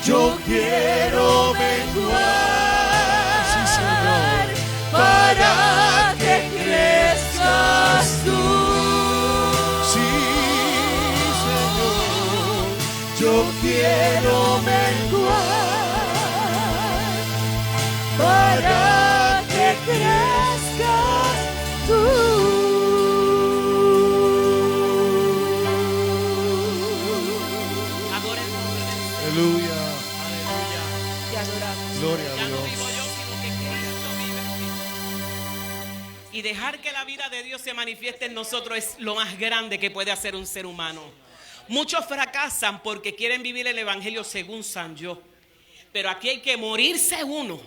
yo quiero menguar, sí, Señor, para que crezcas tú. Sí, Señor, yo quiero menguar para que crezcas tú. Aleluya. Aleluya. Te adoramos. Gloria a Ya no Dios. vivo yo, sino que Cristo vive en mí. Y dejar que la vida de Dios se manifieste en nosotros es lo más grande que puede hacer un ser humano. Muchos fracasan porque quieren vivir el evangelio según San yo. Pero aquí hay que morirse uno.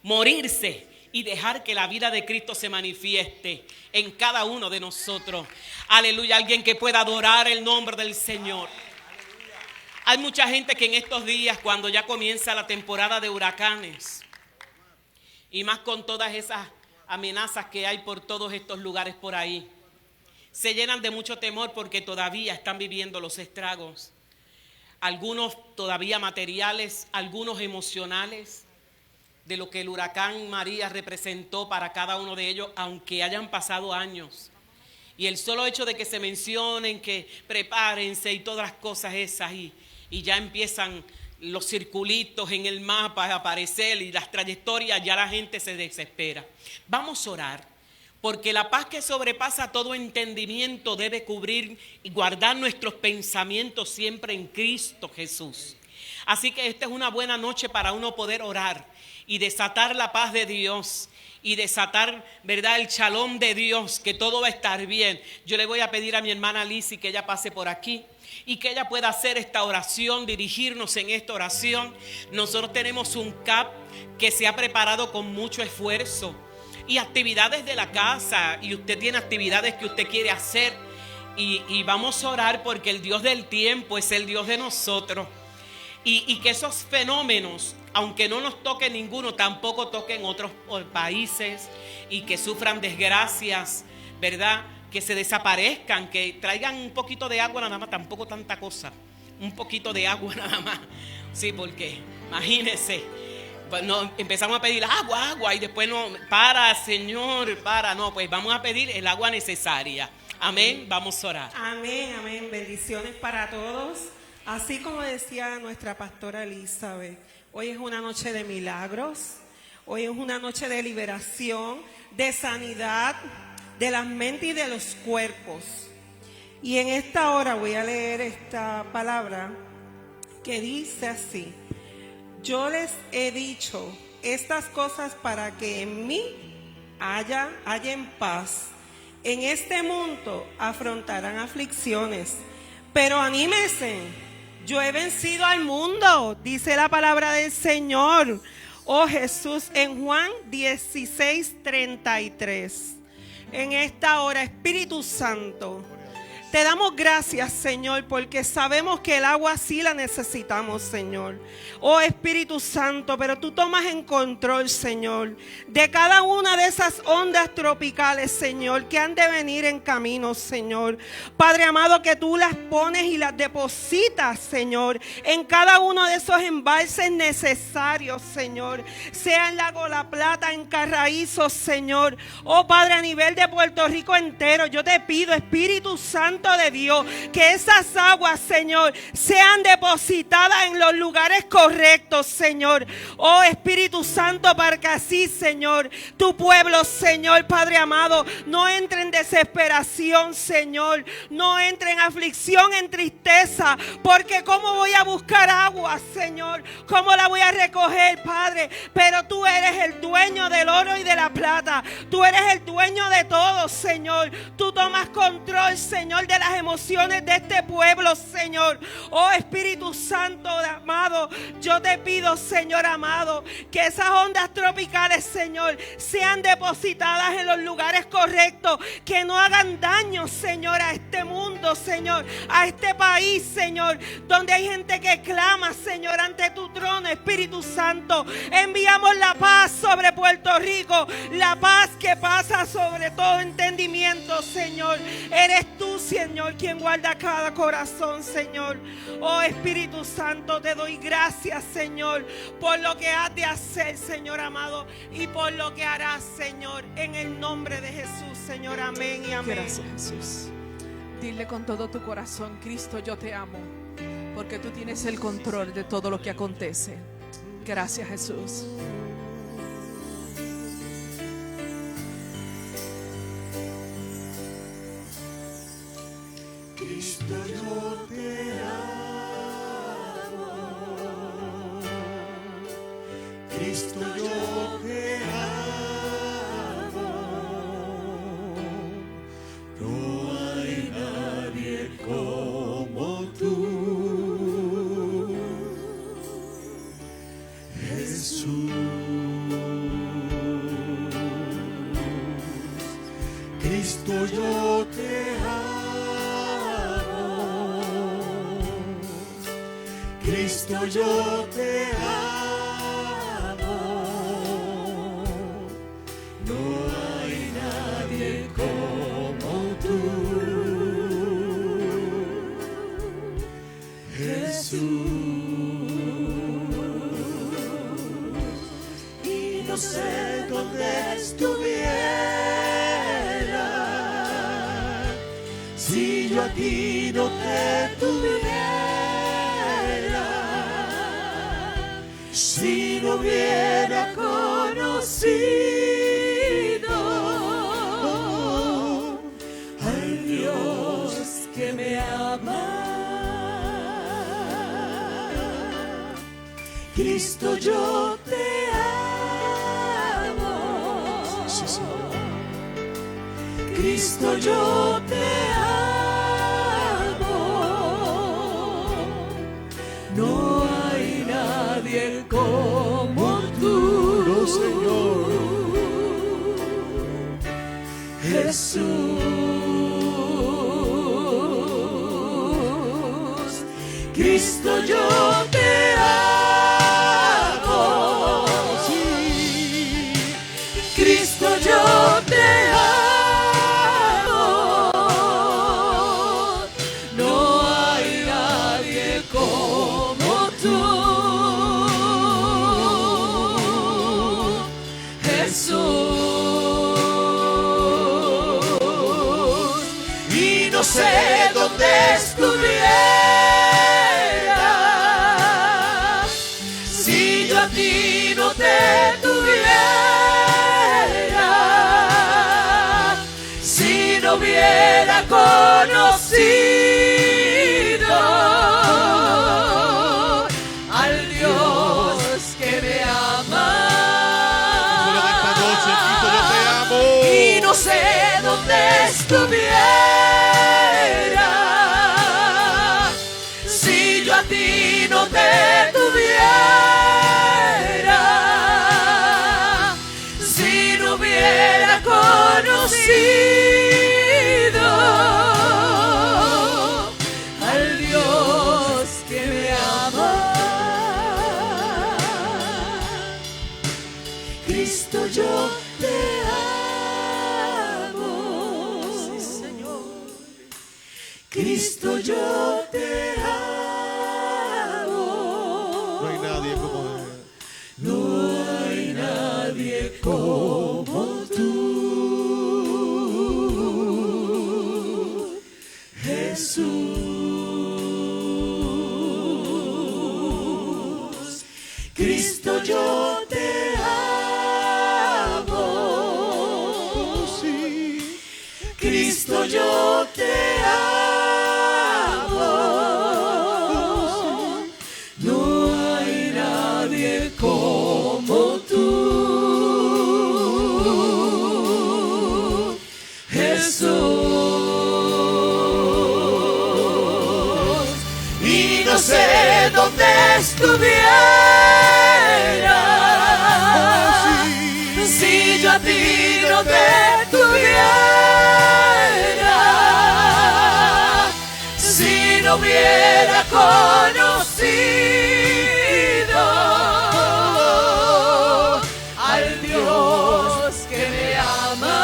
Morirse y dejar que la vida de Cristo se manifieste en cada uno de nosotros. Aleluya. Alguien que pueda adorar el nombre del Señor. Hay mucha gente que en estos días, cuando ya comienza la temporada de huracanes, y más con todas esas amenazas que hay por todos estos lugares por ahí, se llenan de mucho temor porque todavía están viviendo los estragos. Algunos todavía materiales, algunos emocionales, de lo que el huracán María representó para cada uno de ellos, aunque hayan pasado años. Y el solo hecho de que se mencionen, que prepárense y todas las cosas esas, y ya empiezan los circulitos en el mapa a aparecer y las trayectorias, ya la gente se desespera. Vamos a orar, porque la paz que sobrepasa todo entendimiento debe cubrir y guardar nuestros pensamientos siempre en Cristo Jesús. Así que esta es una buena noche para uno poder orar y desatar la paz de Dios y desatar, ¿verdad?, el shalom de Dios, que todo va a estar bien. Yo le voy a pedir a mi hermana Lizzy que ella pase por aquí y que ella pueda hacer esta oración, dirigirnos en esta oración. Nosotros tenemos un CAP que se ha preparado con mucho esfuerzo y actividades de la casa, y usted tiene actividades que usted quiere hacer, y vamos a orar porque el Dios del tiempo es el Dios de nosotros, y que esos fenómenos, aunque no nos toque ninguno, tampoco toquen otros países, y que sufran desgracias, ¿verdad?, que se desaparezcan, que traigan un poquito de agua nada más, tampoco tanta cosa, un poquito de agua nada más. Sí, porque imagínense, no, empezamos a pedir agua y después no, para Señor, para, no, pues vamos a pedir el agua necesaria. Amén, vamos a orar. Amén, amén, bendiciones para todos. Así como decía nuestra pastora Elizabeth, hoy es una noche de milagros, hoy es una noche de liberación, de sanidad, de las mentes y de los cuerpos. Y en esta hora voy a leer esta palabra que dice así: yo les he dicho estas cosas para que en mí haya en paz. En este mundo afrontarán aflicciones, pero anímense, yo he vencido al mundo, dice la palabra del Señor. Oh Jesús, en Juan 16:33. En esta hora, Espíritu Santo, te damos gracias, Señor, porque sabemos que el agua sí la necesitamos, Señor. Oh Espíritu Santo, pero tú tomas en control, Señor, de cada una de esas ondas tropicales, Señor, que han de venir en camino, Señor. Padre amado, que tú las pones y las depositas, Señor, en cada uno de esos embalses necesarios, Señor. Sea en Lago La Plata, en Carraízo, Señor. Oh Padre, a nivel de Puerto Rico entero, yo te pido, Espíritu Santo de Dios, que esas aguas, Señor, sean depositadas en los lugares correctos, Señor. Oh Espíritu Santo, para que así, Señor, tu pueblo, Señor, Padre amado, no entre en desesperación, Señor, no entre en aflicción, en tristeza, porque cómo voy a buscar agua, Señor, cómo la voy a recoger, Padre. Pero tú eres el dueño del oro y de la plata, tú eres el dueño de todo, Señor. Tú tomas control, Señor, de las emociones de este pueblo, Señor. Oh Espíritu Santo amado, yo te pido, Señor amado, que esas ondas tropicales, Señor, sean depositadas en los lugares correctos, que no hagan daño, Señor, a este mundo, Señor, a este país, Señor, donde hay gente que clama, Señor, ante tu trono. Espíritu Santo, enviamos la paz sobre Puerto Rico, la paz que pasa sobre todo entendimiento, Señor. Eres tú, Señor, quien guarda cada corazón, Señor. Oh Espíritu Santo, te doy gracias, Señor, por lo que has de hacer, Señor amado, y por lo que harás, Señor, en el nombre de Jesús, Señor. Amén y amén. Gracias, Jesús. Dile con todo tu corazón: Cristo, yo te amo, porque tú tienes el control de todo lo que acontece. Gracias, Jesús. Cristo, yo te amo. Cristo, yo te amo. No hay nadie como tú, Jesús. Cristo, yo te amo. Cristo, yo te amo. No hay nadie como tú, Jesús. Y no sé dónde estuviera si yo a ti no te tuviera. Si no hubiera conocido al Dios que me ama, Cristo, yo te amo. Sí, Señor. Cristo, yo te amo. No hay nadie como tú, no, Señor. Jesús, Cristo, yo te amo. Sí. Cristo, yo te amo. No hay nadie como tú, Jesús. Y no sé dónde estuviera si yo a ti no te tuviera, si no hubiera conocido al Dios que me ama. Y no sé dónde estuviera si yo a ti no te tuviera, si no hubiera conocido al Dios que me ama. Cristo, yo te amo. Sí, Señor. Cristo, yo te amo. No hay nadie como Él. No hay nadie como tú, Jesús. Cristo, yo te amo. Sí. Cristo, yo te amo. No hay nadie como tú, Jesús. Y no sé dónde estuviera si yo a ti no te tuviera, si no hubiera conocido al Dios que me ama.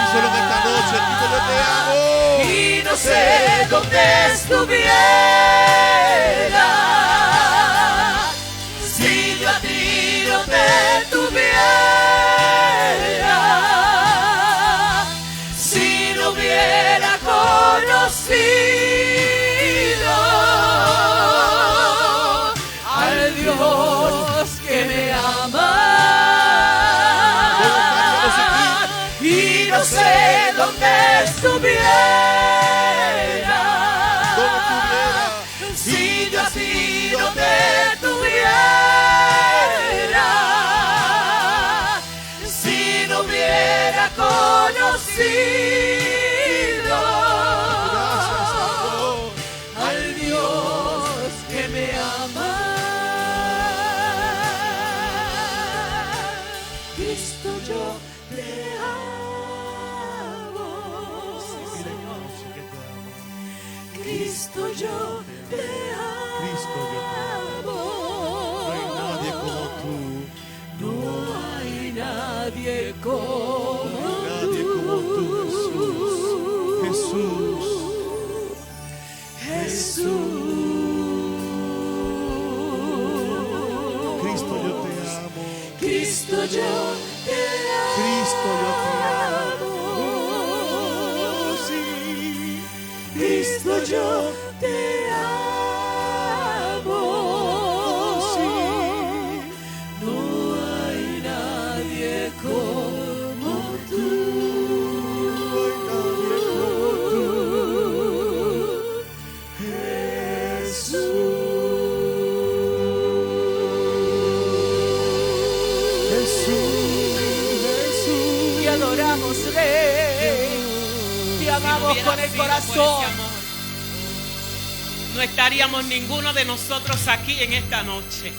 Y solo en esta noche, Cristo, yo te amo. Y nadie como Nadie como tú, Jesús. Cristo, yo te amo. Cristo, yo te amo. Cristo, yo te amo. Sí. Cristo, yo te amo. Sí. No hay nadie como tú. No hay nadie como tú. Te adoramos, Rey. Te amamos con el corazón. No estaríamos ninguno de nosotros aquí en esta noche.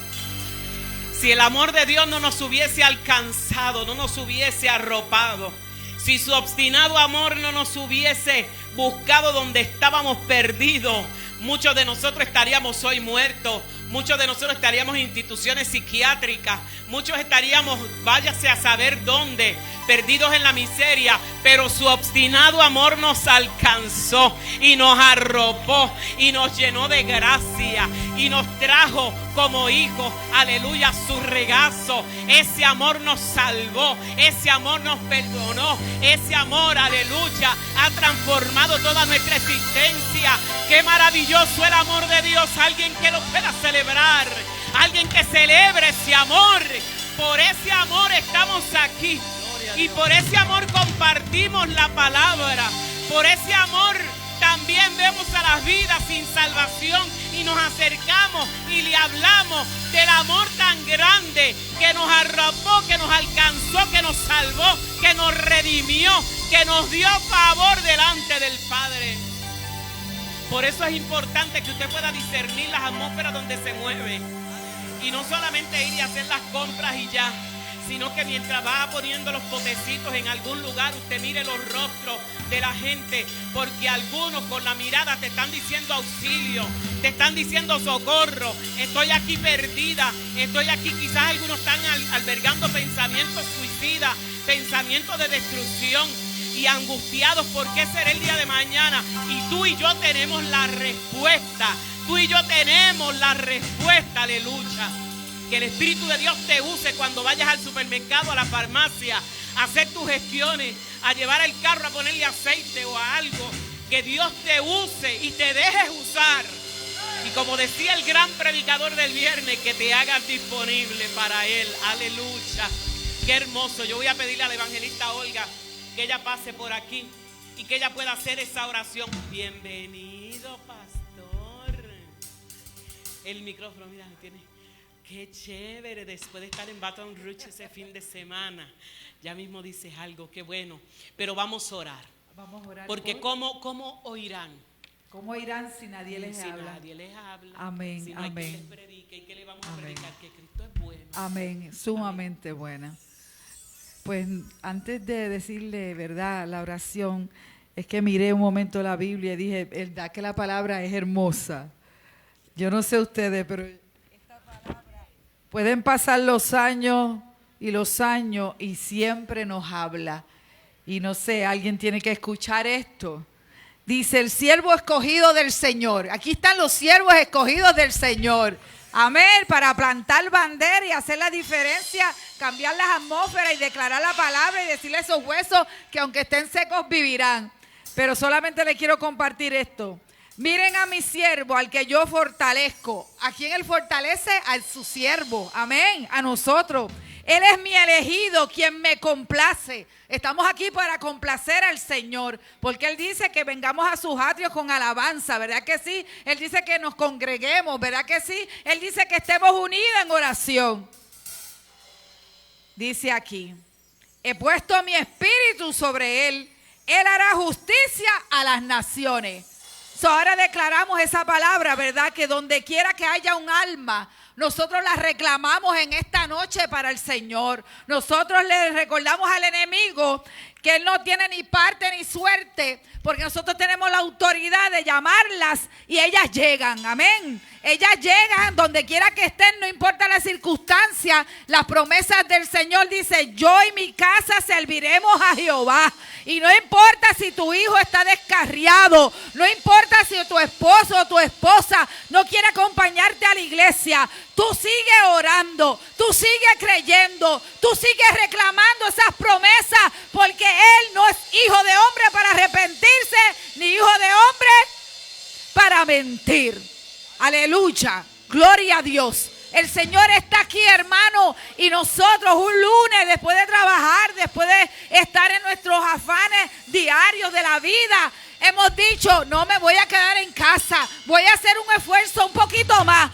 Si el amor de Dios no nos hubiese alcanzado, no nos hubiese arropado, si su obstinado amor no nos hubiese buscado donde estábamos perdidos, muchos de nosotros estaríamos hoy muertos. Muchos de nosotros estaríamos en instituciones psiquiátricas. Muchos estaríamos, váyase a saber dónde, perdidos en la miseria. Pero su obstinado amor nos alcanzó y nos arropó y nos llenó de gracia y nos trajo como hijos, aleluya, su regazo. Ese amor nos salvó, ese amor nos perdonó, ese amor, aleluya, ha transformado toda nuestra existencia. Qué maravilloso el amor de Dios. Alguien que lo pueda celebrar, alguien que celebre ese amor. Por ese amor estamos aquí y por ese amor compartimos la palabra. Por ese amor también vemos a las vidas sin salvación y nos acercamos y le hablamos del amor tan grande que nos arropó, que nos alcanzó, que nos salvó, que nos redimió, que nos dio favor delante del Padre. Por eso es importante que usted pueda discernir las atmósferas donde se mueve. Y no solamente ir y hacer las compras y ya, sino que mientras va poniendo los potecitos en algún lugar, usted mire los rostros de la gente, porque algunos con la mirada te están diciendo auxilio, te están diciendo socorro, estoy aquí perdida, estoy aquí. Quizás algunos están albergando pensamientos suicidas, pensamientos de destrucción y angustiados por qué será el día de mañana. Y tú y yo tenemos la respuesta. Tú y yo tenemos la respuesta, aleluya. Que el Espíritu de Dios te use cuando vayas al supermercado, a la farmacia, a hacer tus gestiones, a llevar el carro, a ponerle aceite o a algo. Que Dios te use y te dejes usar. Y como decía el gran predicador del viernes, que te hagas disponible para Él. Aleluya. Qué hermoso. Yo voy a pedirle a la evangelista Olga que ella pase por aquí y que ella pueda hacer esa oración. Bienvenido, pastor. El micrófono, mira, tiene. Qué chévere, después de estar en Baton Rouge ese fin de semana. Ya mismo dices algo, qué bueno. Pero vamos a orar. Vamos a orar. Porque ¿cómo oirán? ¿Cómo irán si nadie les habla? Si nadie les habla. Amén, si no hay amén. quien les predique. ¿Y qué le vamos a Amén. predicar? Que Cristo es bueno. Amén, sumamente buena. Pues antes de decirle, verdad, la oración, es que miré un momento la Biblia y dije, verdad que la palabra es hermosa. Yo no sé ustedes, pero esta palabra, pueden pasar los años y siempre nos habla. Y no sé, alguien tiene que escuchar esto. Dice, el siervo escogido del Señor. Aquí están los siervos escogidos del Señor. Amén, para plantar bandera y hacer la diferencia, cambiar las atmósferas y declarar la palabra y decirle a esos huesos que aunque estén secos vivirán. Pero solamente le quiero compartir esto. Miren a mi siervo, al que yo fortalezco. ¿A quién él fortalece? A su siervo. Amén, a nosotros. Él es mi elegido, quien me complace. Estamos aquí para complacer al Señor, porque Él dice que vengamos a sus atrios con alabanza, ¿verdad que sí? Él dice que nos congreguemos, ¿verdad que sí? Él dice que estemos unidos en oración. Dice aquí, he puesto mi espíritu sobre Él, Él hará justicia a las naciones. Ahora declaramos esa palabra, ¿verdad? Que donde quiera que haya un alma, nosotros la reclamamos en esta noche para el Señor. Nosotros le recordamos al enemigo que Él no tiene ni parte ni suerte, porque nosotros tenemos la autoridad de llamarlas y ellas llegan. Amén. Ellas llegan donde quiera que estén, no importa la circunstancia, las promesas del Señor dice: yo y mi casa serviremos a Jehová. Y no importa si tu hijo está descarriado, no importa si tu esposo o tu esposa no quiere acompañarte a la iglesia, tú sigues orando, tú sigues creyendo, tú sigues reclamando esas promesas, porque Él no es hijo de hombre para arrepentirse, ni hijo de hombre para mentir. Aleluya, gloria a Dios. El Señor está aquí, hermano, y nosotros un lunes, después de trabajar, después de estar en nuestros afanes diarios de la vida, hemos dicho: no me voy a quedar en casa, voy a hacer un esfuerzo un poquito más.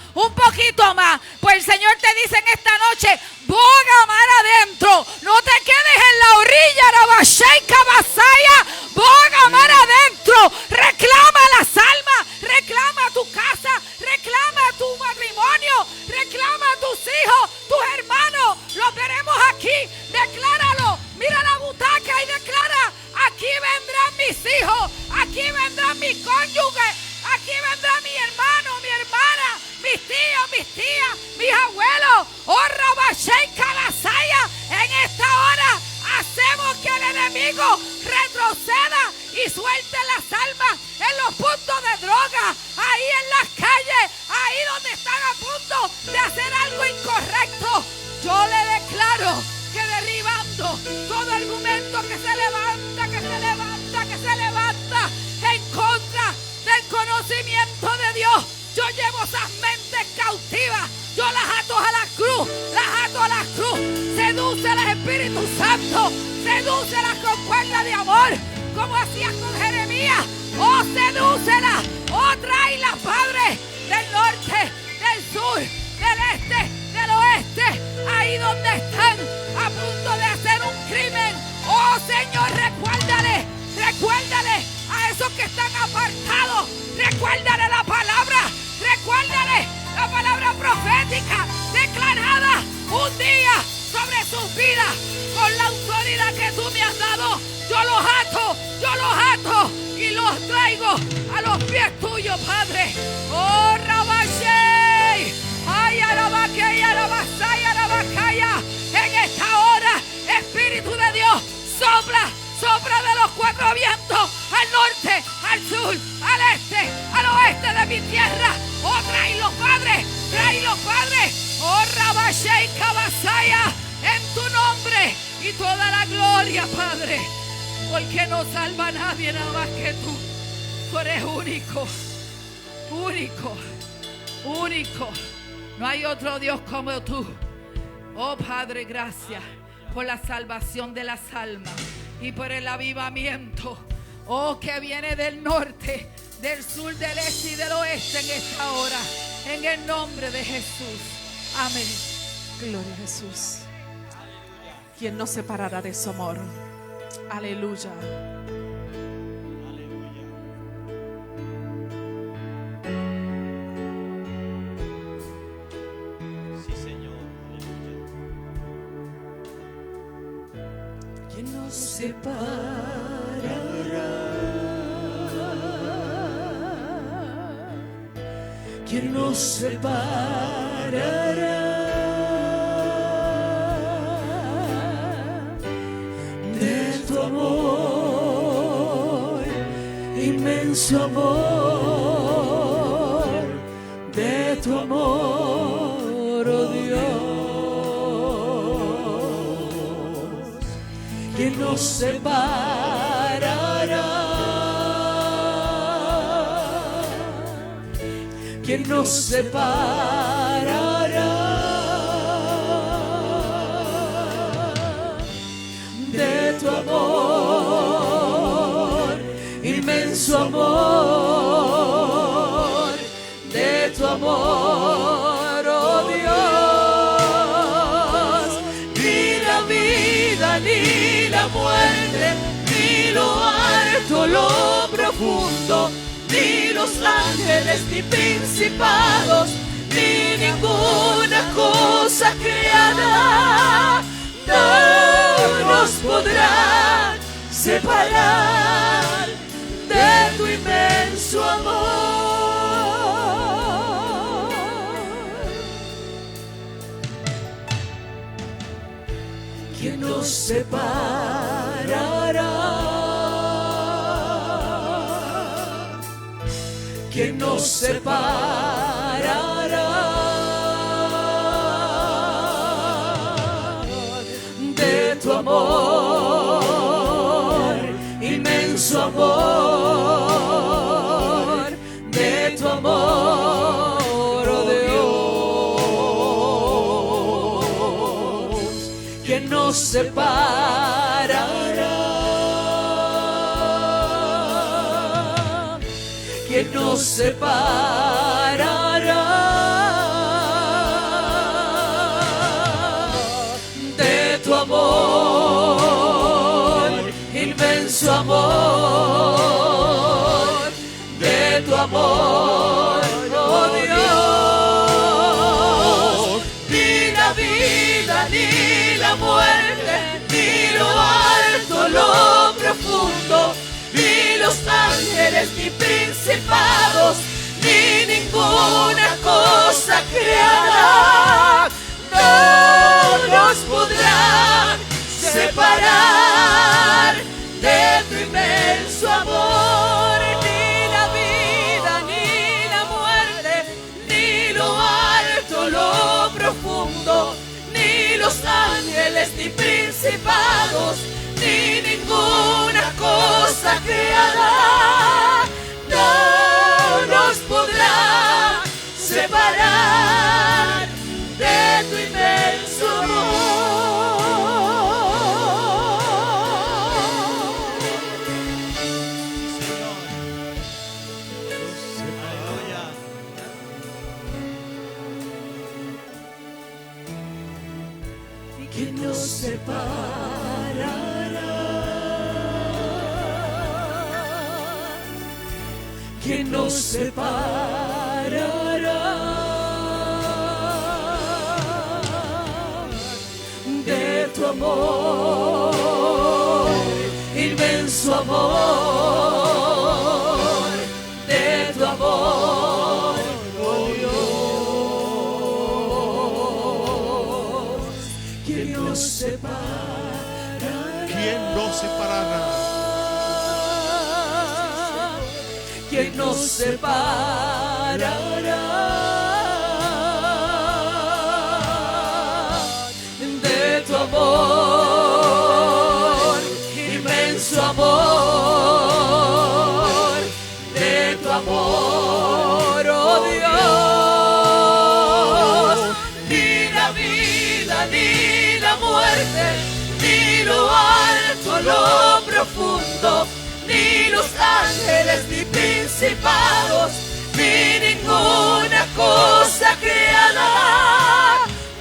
Pues el Señor te dice en esta noche: boga mar adentro, no te quedes en la orilla, Rabasheika Basaya, boga mar adentro, reclama las almas, reclama tu casa, reclama tu matrimonio, reclama a tus hijos, tus hermanos, los veremos aquí, decláralo, mira la butaca y declara: aquí vendrán mis hijos, aquí vendrán mis cónyuges, aquí vendrán mi hermano, mi hermana, mis tíos, mis tías, mis abuelos. Oh, Rabasheika Basaya, en esta hora hacemos que el enemigo retroceda y suelte las almas en los puntos de droga, ahí en las calles, ahí donde están a punto de hacer algo incorrecto. Yo le declaro que derribando todo argumento que se levanta en contra del conocimiento de Dios, yo llevo esas mentes cautivas, yo las ato a la cruz, sedúcelas, Espíritu Santo, sedúcelas con cuerda de amor, como hacías con Jeremías. Oh, sedúcelas, oh, tráelas, Padre, del norte, del sur, del este, del oeste, ahí donde están a punto de hacer un crimen. Oh, Señor, recuérdale a esos que están apartados, recuérdale la palabra profética declarada un día sobre sus vidas. Con la autoridad que tú me has dado, yo los ato y los traigo a los pies tuyos, Padre. Oh, Rabashey, ay, Arabaque, Arabasaya, Arabacaya. En esta hora, Espíritu de Dios, sopla de los cuatro vientos, al norte, al sur, al este, al oeste de mi tierra. Oh, tráelos, Padre. Oh, Rabasheika Basaya, en tu nombre y toda la gloria, Padre, porque no salva a nadie nada más que tú. Tú eres único. No hay otro Dios como tú. Oh, Padre, gracias por la salvación de las almas y por el avivamiento, oh, que viene del norte, del sur, del este y del oeste en esta hora, en el nombre de Jesús. Amén. Gloria a Jesús. ¿Quién nos separará de su amor? Aleluya. Sí, Señor. ¿Quién nos separará? ¿Quién nos separará de tu amor, inmenso amor, de tu amor, oh Dios? ¿Quién nos separará? ¿Quién nos separará de tu amor, inmenso amor, de tu amor, oh Dios? Ni la vida, ni la muerte, ni lo alto, lo profundo, ni los ángeles, ni principados, ni ninguna cosa creada no nos podrá separar de tu inmenso amor. ¿quién nos separará? ¿Quién nos separará de tu amor, inmenso amor, de tu amor, oh Dios? ¿Quién nos separará? ¿Quién nos separará de tu amor, inmenso amor, de tu amor, oh Dios? Ni la vida, ni la muerte, ni lo alto, lo profundo, ni los ángeles, ni principados, ni ninguna cosa creada no nos podrán separar de tu inmenso amor. Ni la vida, ni la muerte, ni lo alto, lo profundo, ni los ángeles, ni principados, ni ninguna cosa creada no nos podrá separar de tu inmenso amor. ¿Quién nos separará? ¿Quién nos separará de tu amor, inmenso amor, de tu amor, oh Dios? ¿Quién nos separará? ¿Quién nos separará? ¿Quién nos separará de tu amor, inmenso amor, de tu amor, oh Dios? Ni la vida, ni la muerte, ni lo alto, lo profundo, ni los ángeles, ni principados, ni ninguna cosa creada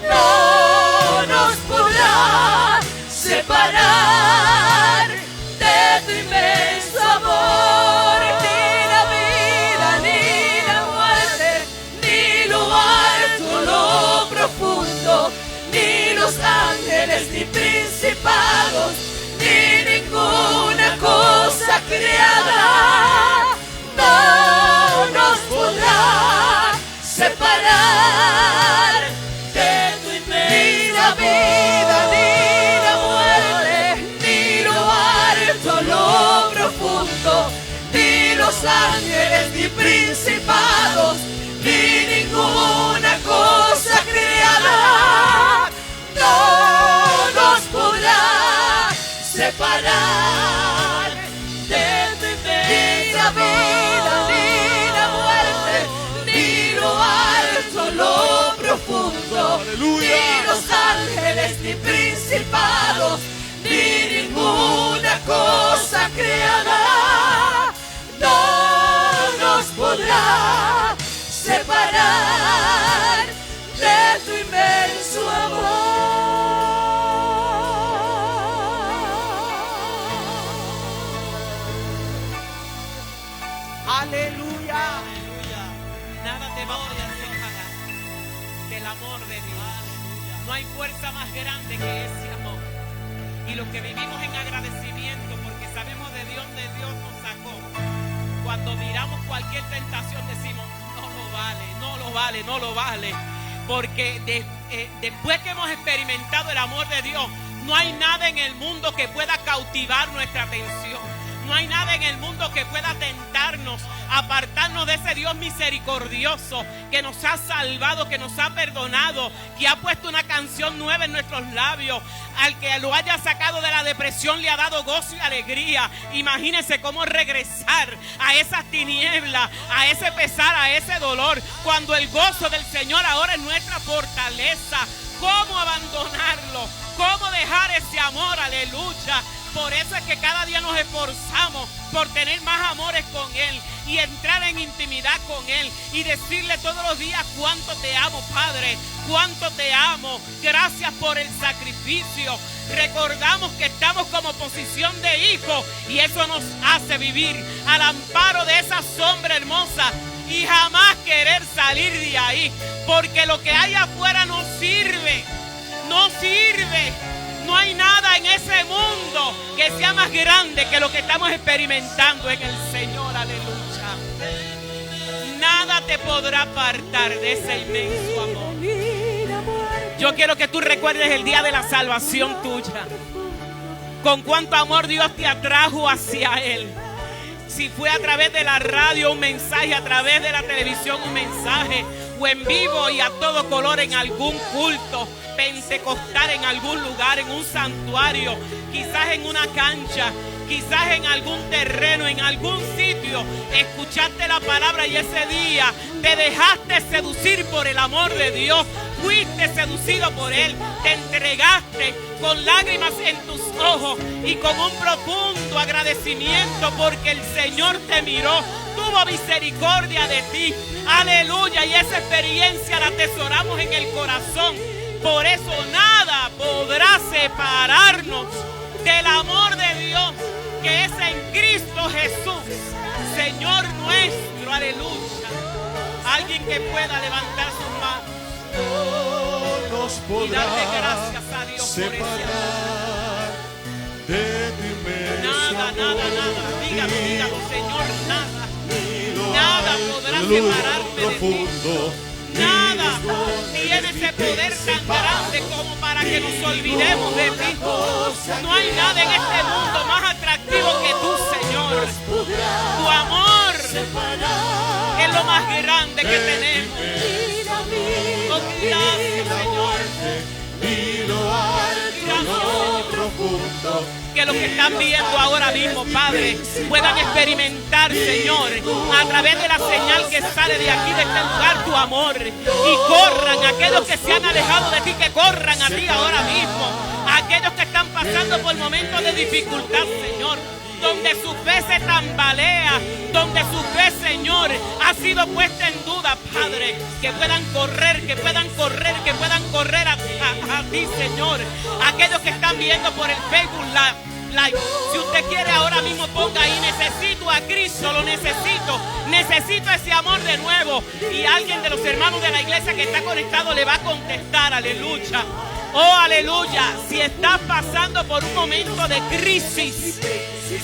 no nos podrá separar de tu inmenso amor. Ni la vida, ni la muerte, ni lo alto, lo profundo, ni los ángeles, ni principados, ni ninguna cosa creada no nos podrá separar de tu inmenso. Ni la vida, ni la muerte, ni lo alto, lo profundo, ni los ángeles, ni principados, ni ninguna cosa creada no nos podrá separar de tu inmenso. Ni la vida, ni la muerte, ni lo alto, lo profundo, Aleluya. ni los ángeles, ni principados, ni ninguna cosa creada no nos podrá separar de tu inmenso amor. Aleluya. Nada te va a poder separar del amor de Dios. No hay fuerza más grande que ese amor. Y los que vivimos en agradecimiento porque sabemos de dónde Dios nos sacó, cuando miramos cualquier tentación decimos, no lo vale, no lo vale, no lo vale. Porque después que hemos experimentado el amor de Dios, No hay nada en el mundo que pueda cautivar nuestra atención. No hay nada en el mundo que pueda tentarnos, apartarnos de ese Dios misericordioso que nos ha salvado, que nos ha perdonado, que ha puesto una canción nueva en nuestros labios. Al que lo haya sacado de la depresión le ha dado gozo y alegría. Imagínense cómo regresar a esas tinieblas, a ese pesar, a ese dolor, cuando el gozo del Señor ahora es nuestra fortaleza. ¿Cómo abandonarlo? ¿Cómo dejar ese amor? Aleluya. Por eso es que cada día nos esforzamos por tener más amores con Él y entrar en intimidad con Él y decirle todos los días cuánto te amo, Padre, cuánto te amo. Gracias por el sacrificio. Recordamos que estamos como posición de hijo y eso nos hace vivir al amparo de esa sombra hermosa y jamás querer salir de ahí, porque lo que hay afuera no sirve, no sirve. No hay nada en ese mundo que sea más grande que lo que estamos experimentando en el Señor. Aleluya. Nada te podrá apartar de ese inmenso amor. Yo quiero que tú recuerdes el día de la salvación tuya. Con cuánto amor Dios te atrajo hacia Él. Si fue a través de la radio un mensaje, a través de la televisión un mensaje, o en vivo y a todo color en algún culto pentecostal, en algún lugar, en un santuario, quizás en una cancha, quizás en algún terreno, en algún sitio, escuchaste la palabra y ese día te dejaste seducir por el amor de Dios, fuiste seducido por Él, te entregaste con lágrimas en tus ojos y con un profundo agradecimiento porque el Señor te miró, tuvo misericordia de ti. Aleluya, y esa experiencia la atesoramos en el corazón. Por eso nada podrá separarnos del amor de Dios que es en Cristo Jesús, Señor nuestro. Aleluya. Alguien que pueda levantar sus manos No nos y darle podrá gracias a Dios por ese amor. separar de tu inmenso Nada, nada, nada. Dígalo, amor. dígalo, Señor, nada. Ni lo Nada alto, podrá lo separarme de ti. profundo, Nada ni tiene ese poder tan grande como para que nos olvidemos de ti. No hay nada en este mundo más atractivo que tú, Señor. Tu amor es lo más grande que tenemos. Oh, gracias, Señor. ni lo alto, lo profundo. Que los que están viendo ahora mismo, Padre, puedan experimentar, Señor, a través de la señal que sale de aquí, de este lugar, tu amor. Y corran, aquellos que se han alejado de ti, que corran a ti ahora mismo. Aquellos que están pasando por momentos de dificultad, Señor, donde su fe se tambalea, donde su fe, Señor, ha sido puesta en duda, Padre, que puedan correr, que puedan correr, que puedan correr a ti, Señor. Aquellos que están viendo por el Facebook Live, si usted quiere ahora mismo ponga ahí, necesito a Cristo, lo necesito ese amor de nuevo. Y alguien de los hermanos de la iglesia que está conectado le va a contestar, aleluya. Oh, aleluya. Si estás pasando por un momento de crisis,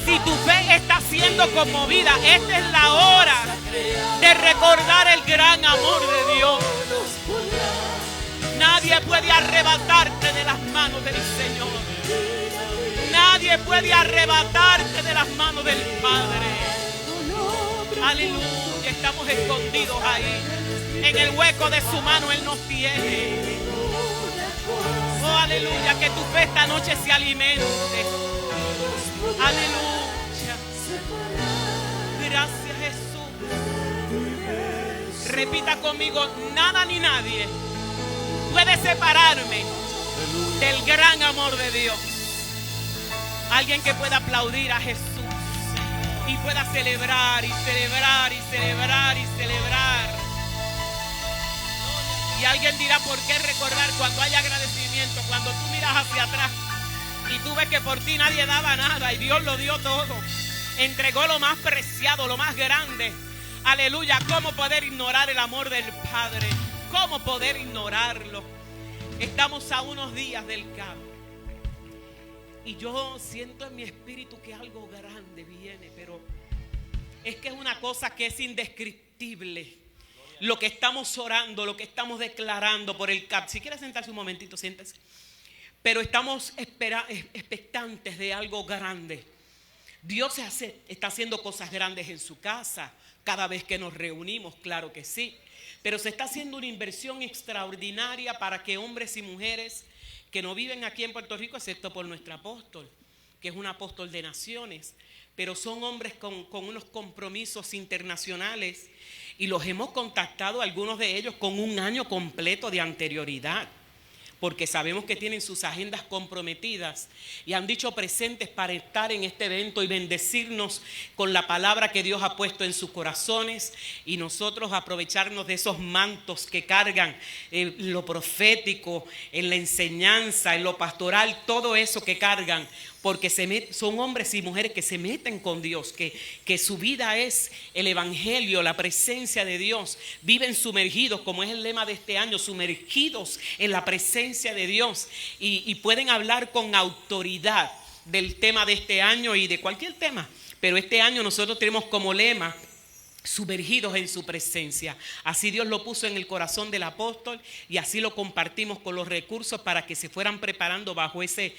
si tu fe está siendo conmovida, esta es la hora de recordar el gran amor de Dios. Nadie puede arrebatarte de las manos del Señor. Nadie puede arrebatarte de las manos del Padre. Aleluya, estamos escondidos ahí. En el hueco de su mano Él nos tiene. Oh, aleluya, que tu fe esta noche se alimente. Aleluya. Gracias, Jesús. Repita conmigo, nada ni nadie puede separarme del gran amor de Dios. Alguien que pueda aplaudir a Jesús y pueda celebrar y celebrar y celebrar y celebrar. Y alguien dirá, ¿por qué recordar cuando hay agradecimiento? Cuando tú miras hacia atrás y tú ves que por ti nadie daba nada y Dios lo dio todo. Entregó lo más preciado, lo más grande. Aleluya. ¿Cómo poder ignorar el amor del Padre? ¿Cómo poder ignorarlo? Estamos a unos días del cambio. Y yo siento en mi espíritu que algo grande viene, pero es que es una cosa que es indescriptible. Lo que estamos orando, lo que estamos declarando por el CAP. Si quiere sentarse un momentito, siéntese. pero estamos expectantes de algo grande. Dios está haciendo cosas grandes en su casa cada vez que nos reunimos, claro que sí. Pero se está haciendo una inversión extraordinaria para que hombres y mujeres que no viven aquí en Puerto Rico, excepto por nuestro apóstol, que es un apóstol de naciones, pero son hombres con unos compromisos internacionales y los hemos contactado, algunos de ellos, con un año completo de anterioridad, porque sabemos que tienen sus agendas comprometidas y han dicho presentes para estar en este evento y bendecirnos con la palabra que Dios ha puesto en sus corazones, y nosotros aprovecharnos de esos mantos que cargan en lo profético, en la enseñanza, en lo pastoral, todo eso que cargan, porque son hombres y mujeres que se meten con Dios, que su vida es el evangelio, la presencia de Dios. Viven sumergidos, como es el lema de este año, sumergidos en la presencia de Dios, y pueden hablar con autoridad del tema de este año y de cualquier tema. Pero este año nosotros tenemos como lema: sumergidos en su presencia. Así Dios lo puso en el corazón del apóstol y así lo compartimos con los recursos para que se fueran preparando bajo ese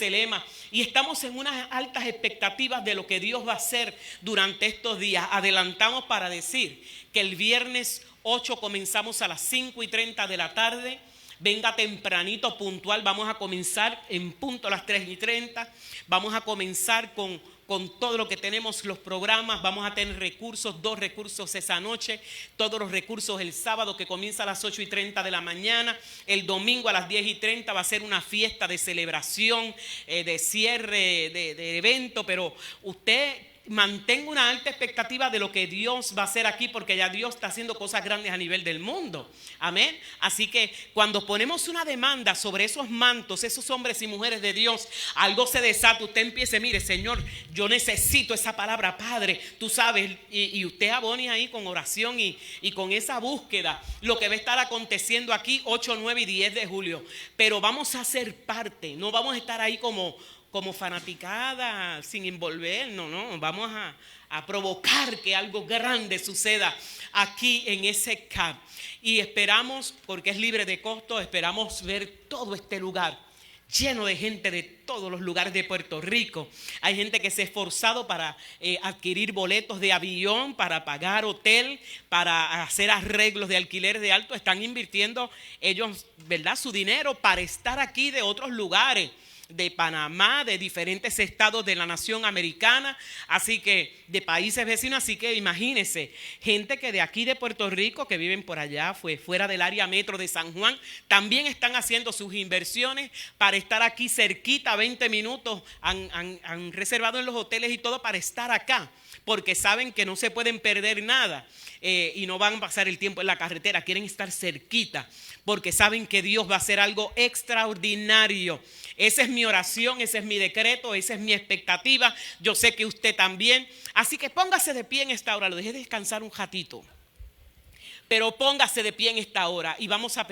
lema. Y estamos en unas altas expectativas de lo que Dios va a hacer durante estos días. Adelantamos para decir que el viernes 8 comenzamos a las 5:30 de la tarde. Venga tempranito, puntual. Vamos a comenzar en punto a las 3:30. Vamos a comenzar con todo lo que tenemos, los programas. Vamos a tener recursos, 2 recursos esa noche, todos los recursos el sábado, que comienza a las 8:30 de la mañana. El domingo a las 10:30 va a ser una fiesta de celebración, de cierre de evento, pero usted mantenga una alta expectativa de lo que Dios va a hacer aquí, porque ya Dios está haciendo cosas grandes a nivel del mundo. Amén. Así que cuando ponemos una demanda sobre esos mantos, esos hombres y mujeres de Dios, algo se desata. Usted empiece: mire, Señor, yo necesito esa palabra, Padre, tú sabes, y usted abone ahí con oración y con esa búsqueda lo que va a estar aconteciendo aquí 8, 9 y 10 de julio. Pero vamos a ser parte, no vamos a estar ahí como fanaticada, sin envolvernos, no, vamos a provocar que algo grande suceda aquí en ese camp. Y esperamos, porque es libre de costo, esperamos ver todo este lugar lleno de gente de todos los lugares de Puerto Rico. Hay gente que se ha esforzado para adquirir boletos de avión, para pagar hotel, para hacer arreglos de alquiler de alto. Están invirtiendo ellos, ¿verdad?, su dinero para estar aquí de otros lugares, de Panamá, de diferentes estados de la nación americana, así que de países vecinos. Así que imagínense, gente que de aquí de Puerto Rico, que viven por allá, fuera del área metro de San Juan, también están haciendo sus inversiones para estar aquí cerquita, 20 minutos, han reservado en los hoteles y todo para estar acá, porque saben que no se pueden perder nada. Y no van a pasar el tiempo en la carretera, quieren estar cerquita, porque saben que Dios va a hacer algo extraordinario. Esa es mi oración, ese es mi decreto, esa es mi expectativa. Yo sé que usted también. Así que póngase de pie en esta hora. Lo dejé descansar un ratito, pero póngase de pie en esta hora y vamos a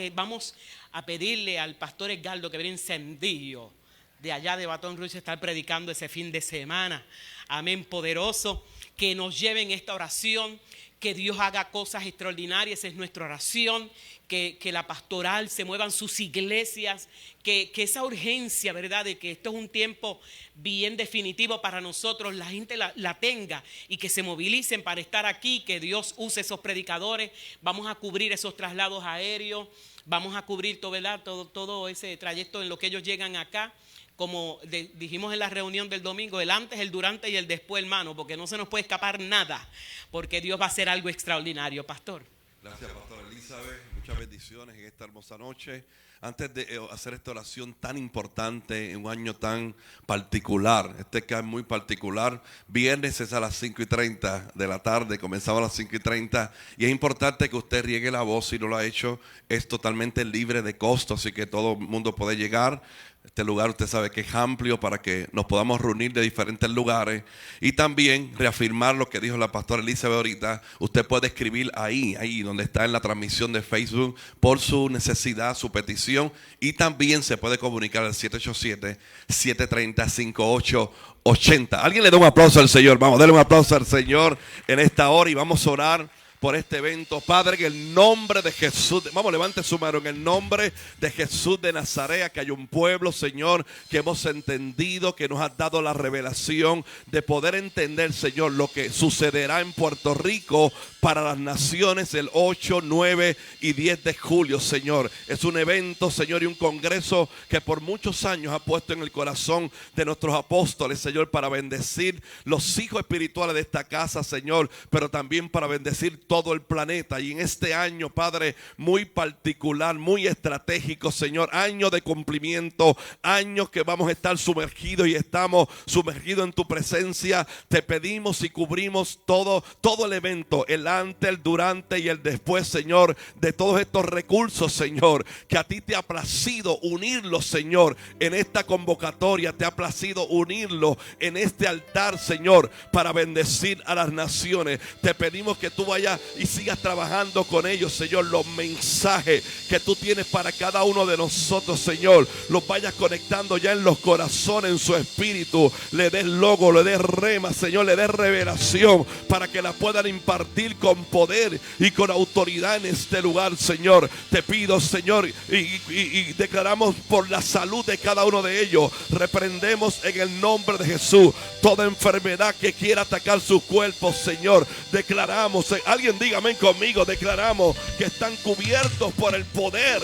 pedirle al pastor Edgardo, que viene encendido de allá de Baton Rouge, estar predicando ese fin de semana. Amén, poderoso, que nos lleve en esta oración, que Dios haga cosas extraordinarias. Es nuestra oración, que la pastoral se muevan sus iglesias, que esa urgencia, ¿verdad?, de que esto es un tiempo bien definitivo para nosotros, la gente la tenga y que se movilicen para estar aquí, que Dios use esos predicadores. Vamos a cubrir esos traslados aéreos, vamos a cubrir todo, ¿verdad?, todo ese trayecto en lo que ellos llegan acá. Como dijimos en la reunión del domingo, el antes, el durante y el después, hermano, porque no se nos puede escapar nada, porque Dios va a hacer algo extraordinario, pastor. Gracias, pastor Elizabeth. Muchas bendiciones en esta hermosa noche. Antes de hacer esta oración tan importante, en un año tan particular, que es muy particular, viernes es a las 5:30 de la tarde, comenzaba a las 5:30, y es importante que usted riegue la voz. Si no lo ha hecho, es totalmente libre de costo, así que todo el mundo puede llegar. Este lugar usted sabe que es amplio para que nos podamos reunir de diferentes lugares. Y también reafirmar lo que dijo la pastora Elizabeth ahorita. Usted puede escribir ahí donde está en la transmisión de Facebook, por su necesidad, su petición. Y también se puede comunicar al 787-730-5880. Alguien le da un aplauso al Señor. Vamos, denle un aplauso al Señor en esta hora y vamos a orar por este evento. Padre, en el nombre de Jesús, vamos, levante su mano, en el nombre de Jesús de Nazaret, que hay un pueblo, Señor, que hemos entendido, que nos has dado la revelación de poder entender, Señor, lo que sucederá en Puerto Rico para las naciones el 8, 9 y 10 de julio, Señor. Es un evento, Señor, y un congreso que por muchos años ha puesto en el corazón de nuestros apóstoles, Señor, para bendecir los hijos espirituales de esta casa, Señor, pero también para bendecir todo el planeta. Y en este año, Padre, muy particular, muy estratégico, Señor, año de cumplimiento, años que vamos a estar sumergidos y estamos sumergidos en tu presencia. Te pedimos y cubrimos todo el evento, el antes, el durante y el después, Señor, de todos estos recursos, Señor, que a ti te ha placido unirlos, Señor, en esta convocatoria, te ha placido unirlos en este altar, Señor, para bendecir a las naciones. Te pedimos que tú vayas y sigas trabajando con ellos, Señor. Los mensajes que tú tienes para cada uno de nosotros, Señor, los vayas conectando ya en los corazones, en su espíritu. Le des logo, le des rema, Señor, le des revelación para que la puedan impartir con poder y con autoridad en este lugar, Señor. Te pido, Señor, y declaramos por la salud de cada uno de ellos. Reprendemos en el nombre de Jesús toda enfermedad que quiera atacar sus cuerpos, Señor. Declaramos, alguien dígame conmigo, declaramos que están cubiertos por el poder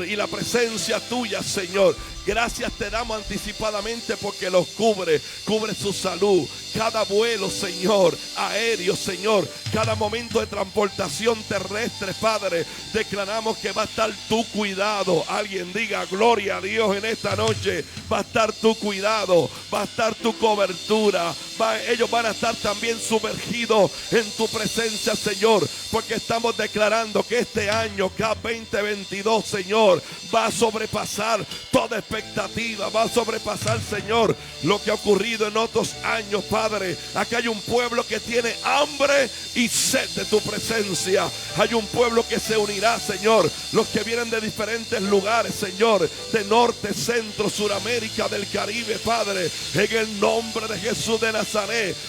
y la presencia tuya, Señor. Gracias te damos anticipadamente porque los cubre su salud. Cada vuelo, Señor, aéreo, Señor, cada momento de transportación terrestre, Padre, declaramos que va a estar tu cuidado. Alguien diga gloria a Dios en esta noche. Va a estar tu cuidado, va a estar tu cobertura. Ellos van a estar también sumergidos en tu presencia, Señor, porque estamos declarando que este año, que 2022, Señor, va a sobrepasar toda expectativa, va a sobrepasar, Señor, lo que ha ocurrido en otros años, Padre. Acá hay un pueblo que tiene hambre y sed de tu presencia. Hay un pueblo que se unirá, Señor, los que vienen de diferentes lugares, Señor, de norte, centro, Suramérica, del Caribe, Padre, en el nombre de Jesús de Nazaret.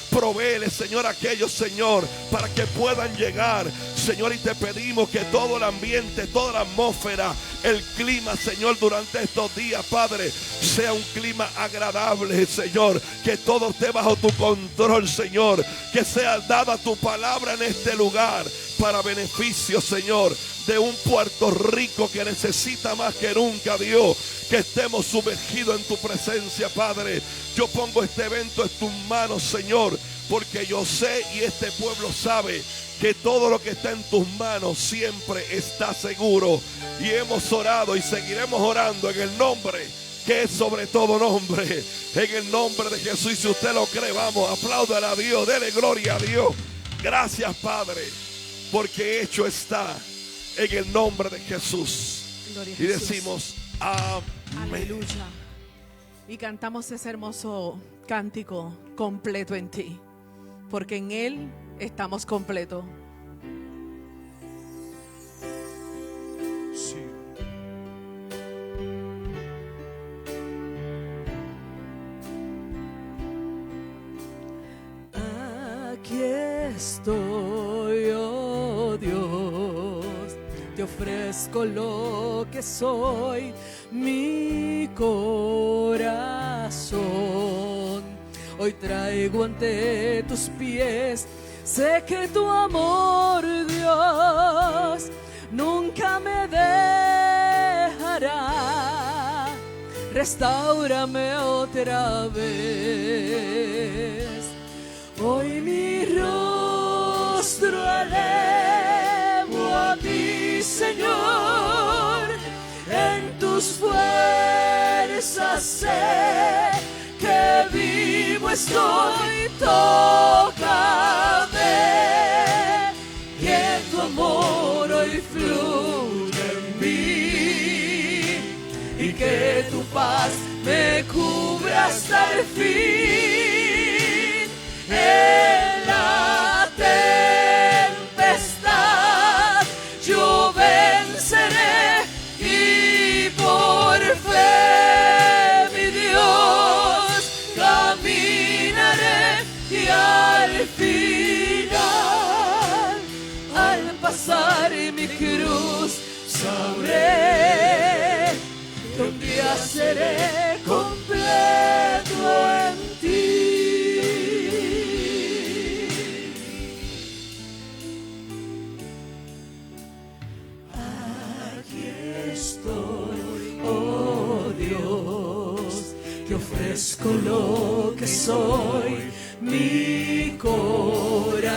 Provéele, Señor, a aquellos, Señor, para que puedan llegar, Señor, y te pedimos que todo el ambiente, toda la atmósfera, el clima, Señor, durante estos días, Padre, sea un clima agradable, Señor, que todo esté bajo tu control, Señor, que sea dada tu palabra en este lugar para beneficio, Señor, de un Puerto Rico que necesita más que nunca, Dios, que estemos sumergidos en tu presencia, Padre. Yo pongo este evento en tus manos, Señor, porque yo sé y este pueblo sabe que todo lo que está en tus manos siempre está seguro. Y hemos orado y seguiremos orando en el nombre que es sobre todo nombre, en el nombre de Jesús. Y si usted lo cree, vamos, apláudale a Dios, dele gloria a Dios. Gracias, Padre, porque hecho está, en el nombre de Jesús. Gloria a Y Jesús. decimos amén. Aleluya. Y cantamos ese hermoso cántico, completo en ti, porque en Él estamos completos. Sí. Aquí estoy, oh Dios, te ofrezco lo que soy, mi corazón. Hoy traigo ante tus pies, sé que tu amor, Dios, nunca me dejará. Restáurame otra vez. Hoy mi rostro elevo a ti, Señor. En tus fuerzas sé que vivo estoy. Tócame, que tu amor hoy fluya en mí y que tu paz me cubra hasta el fin. En la tempestad yo venceré y por fe, mi Dios, caminaré y al final Dios, te ofrezco lo que soy, mi corazón.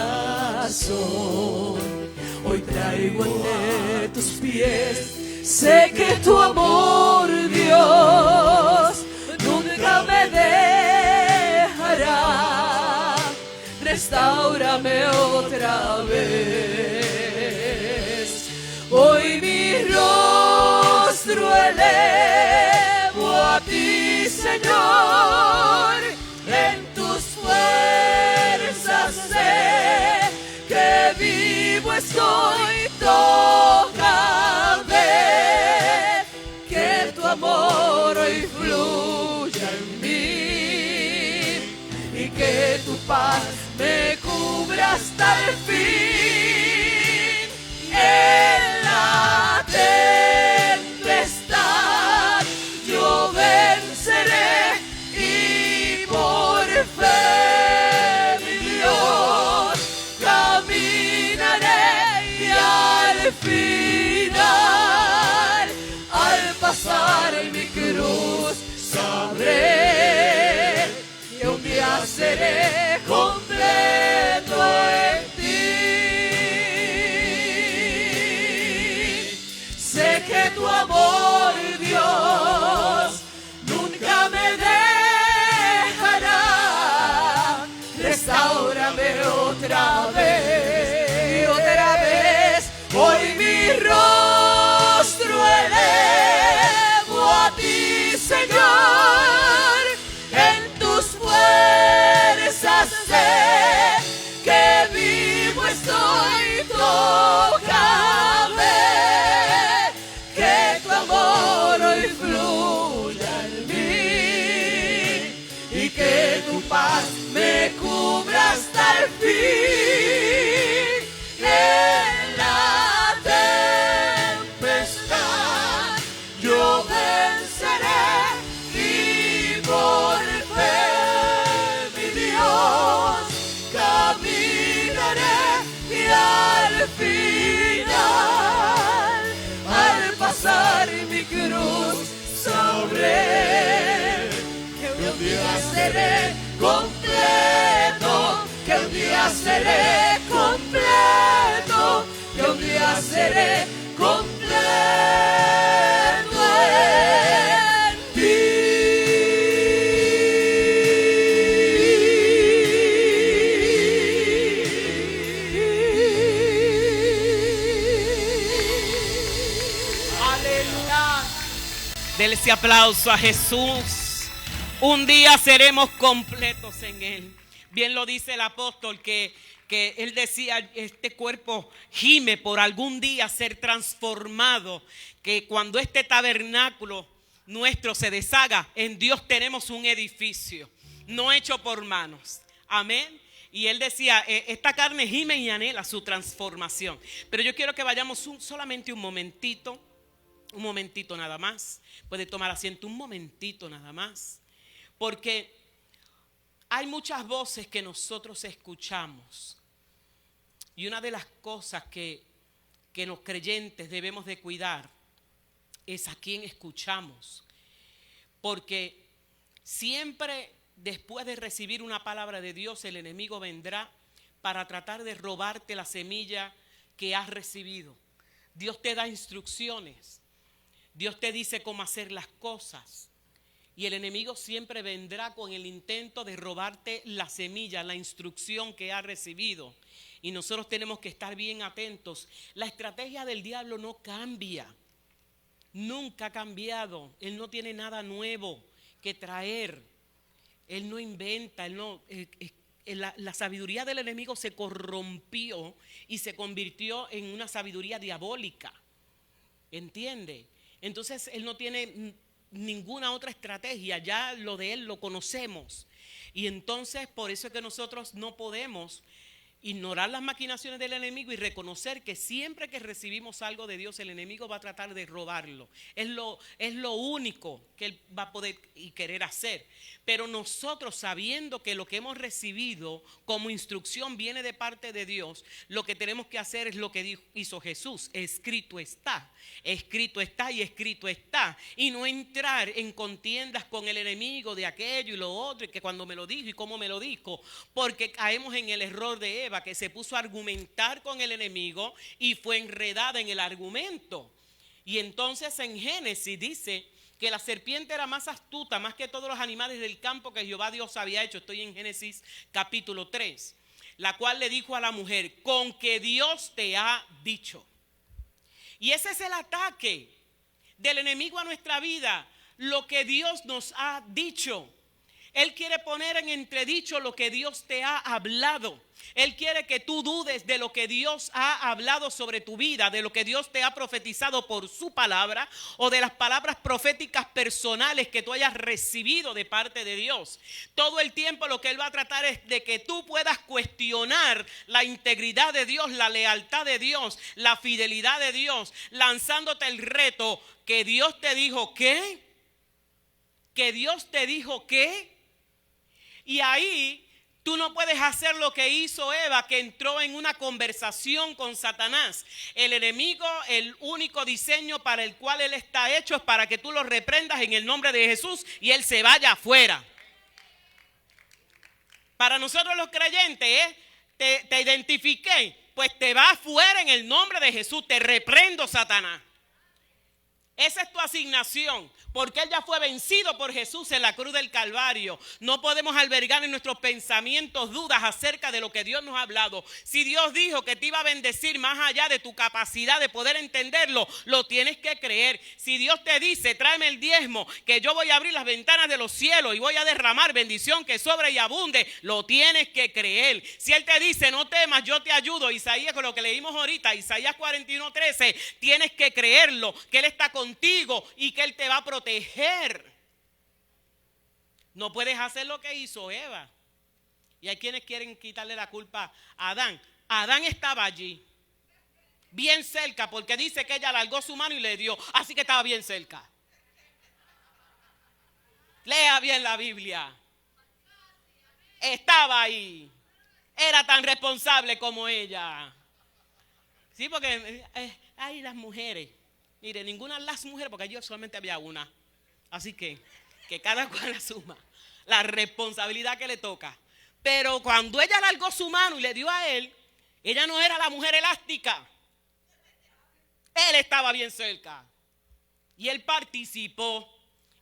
Hoy traigo ante tus pies, sé que tu amor, Dios, nunca me dejará. Restáurame otra vez. Hoy mi rostro elevo a ti, Señor. En tus fuerzas sé que vivo estoy. Tócame, que tu amor hoy fluya en mí y que tu paz me cubra hasta el fin. En la tempestad yo venceré y por fe, mi Dios, caminaré y al final, al pasar mi cruz, sabré que un día seré completo en ti. Sé que tu amor, Dios, nunca me dejará. Restáurame otra vez, y otra vez. Hoy mi rostro elevo a ti, Señor. En tus fuerzas sé que vivo estoy. Tócame, que tu amor hoy fluya en mí y que tu paz me cubra hasta el fin. En la tempestad yo venceré y por fe, mi Dios, caminaré y al final, al pasar mi cruz, sabré que un día seré completo, que un día seré completo, que un día seré completo en ti. Aleluya. Dele ese aplauso a Jesús. Un día seremos completos en Él. Bien lo dice el apóstol que él decía, este cuerpo gime por algún día ser transformado, que cuando este tabernáculo nuestro se deshaga, en Dios tenemos un edificio, no hecho por manos. Amén. Y él decía, esta carne gime y anhela su transformación. Pero yo quiero que vayamos solamente un momentito nada más. Puede tomar asiento un momentito nada más. Porque hay muchas voces que nosotros escuchamos. Y una de las cosas que los creyentes debemos de cuidar es a quién escuchamos. Porque siempre después de recibir una palabra de Dios, el enemigo vendrá para tratar de robarte la semilla que has recibido. Dios te da instrucciones. Dios te dice cómo hacer las cosas. Y el enemigo siempre vendrá con el intento de robarte la semilla, la instrucción que has recibido. Y nosotros tenemos que estar bien atentos. La estrategia del diablo no cambia. Nunca ha cambiado. Él no tiene nada nuevo que traer. Él no inventa. La sabiduría del enemigo se corrompió y se convirtió en una sabiduría diabólica. ¿Entiende? Entonces él no tiene ninguna otra estrategia. Ya lo de él lo conocemos. Y entonces por eso es que nosotros no podemos ignorar las maquinaciones del enemigo y reconocer que siempre que recibimos algo de Dios, el enemigo va a tratar de robarlo. Es lo único que él va a poder y querer hacer. Pero nosotros, sabiendo que lo que hemos recibido como instrucción viene de parte de Dios, lo que tenemos que hacer es lo que hizo Jesús. Escrito está y escrito está. Y no entrar en contiendas con el enemigo de aquello y lo otro, y que cuando me lo dijo y cómo me lo dijo, porque caemos en el error de Eva, que se puso a argumentar con el enemigo y fue enredada en el argumento. Y entonces en Génesis dice que la serpiente era más astuta, más que todos los animales del campo que Jehová Dios había hecho. Estoy en Génesis capítulo 3. La cual le dijo a la mujer: con que Dios te ha dicho. Y ese es el ataque del enemigo a nuestra vida, lo que Dios nos ha dicho. Él quiere poner en entredicho lo que Dios te ha hablado. Él quiere que tú dudes de lo que Dios ha hablado sobre tu vida, de lo que Dios te ha profetizado por su palabra o de las palabras proféticas personales que tú hayas recibido de parte de Dios. Todo el tiempo lo que Él va a tratar es de que tú puedas cuestionar la integridad de Dios, la lealtad de Dios, la fidelidad de Dios, lanzándote el reto que Dios te dijo ¿qué? Que Dios te dijo ¿qué? Y ahí tú no puedes hacer lo que hizo Eva, que entró en una conversación con Satanás. El enemigo, el único diseño para el cual él está hecho es para que tú lo reprendas en el nombre de Jesús y él se vaya afuera. Para nosotros los creyentes, te identifiqué, pues te vas afuera en el nombre de Jesús. Te reprendo, Satanás. Esa es tu asignación, porque Él ya fue vencido por Jesús en la cruz del Calvario. No podemos albergar en nuestros pensamientos dudas acerca de lo que Dios nos ha hablado. Si Dios dijo que te iba a bendecir más allá de tu capacidad de poder entenderlo, lo tienes que creer. Si Dios te dice, tráeme el diezmo, que yo voy a abrir las ventanas de los cielos y voy a derramar bendición que sobre y abunde, lo tienes que creer. Si Él te dice, no temas, yo te ayudo, Isaías, con lo que leímos ahorita, Isaías 41:13, tienes que creerlo, que Él está contigo y que Él te va a proteger. No puedes hacer lo que hizo Eva. Y hay quienes quieren quitarle la culpa a Adán. Adán estaba allí, bien cerca, porque dice que ella alargó su mano y le dio, así que estaba bien cerca. Lea bien la Biblia. Estaba ahí. Era tan responsable como ella. Sí, porque hay las mujeres. Mire, ninguna de las mujeres, porque allí solamente había una. Así que cada cual asuma la responsabilidad que le toca. Pero cuando ella alargó su mano y le dio a él, ella no era la mujer elástica. Él estaba bien cerca. Y él participó.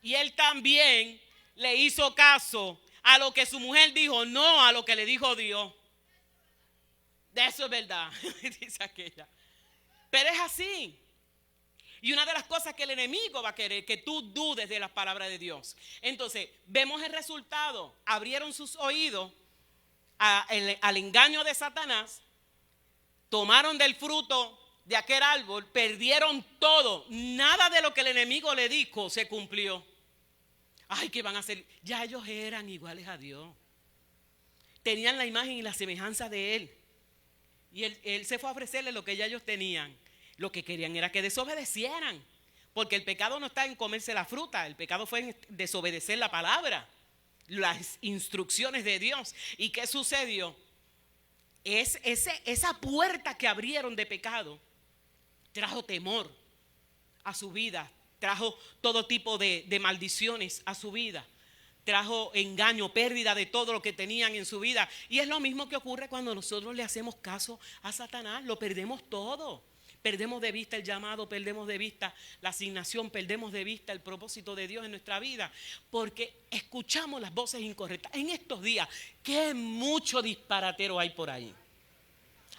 Y él también le hizo caso a lo que su mujer dijo, no a lo que le dijo Dios. De eso es verdad, dice aquella. Pero es así. Y una de las cosas que el enemigo va a querer, que tú dudes de las palabras de Dios. Entonces, vemos el resultado. Abrieron sus oídos al engaño de Satanás. Tomaron del fruto de aquel árbol. Perdieron todo. Nada de lo que el enemigo le dijo se cumplió. Ay, ¿qué van a hacer? Ya ellos eran iguales a Dios. Tenían la imagen y la semejanza de Él. Y él se fue a ofrecerle lo que ya ellos tenían. Lo que querían era que desobedecieran, porque el pecado no está en comerse la fruta, el pecado fue en desobedecer la palabra, las instrucciones de Dios. ¿Y qué sucedió? Esa puerta que abrieron de pecado trajo temor a su vida, trajo todo tipo de maldiciones a su vida, trajo engaño, pérdida de todo lo que tenían en su vida. Y es lo mismo que ocurre cuando nosotros le hacemos caso a Satanás, lo perdemos todo. Perdemos de vista el llamado, perdemos de vista la asignación, perdemos de vista el propósito de Dios en nuestra vida, porque escuchamos las voces incorrectas. En estos días, qué mucho disparatero hay por ahí.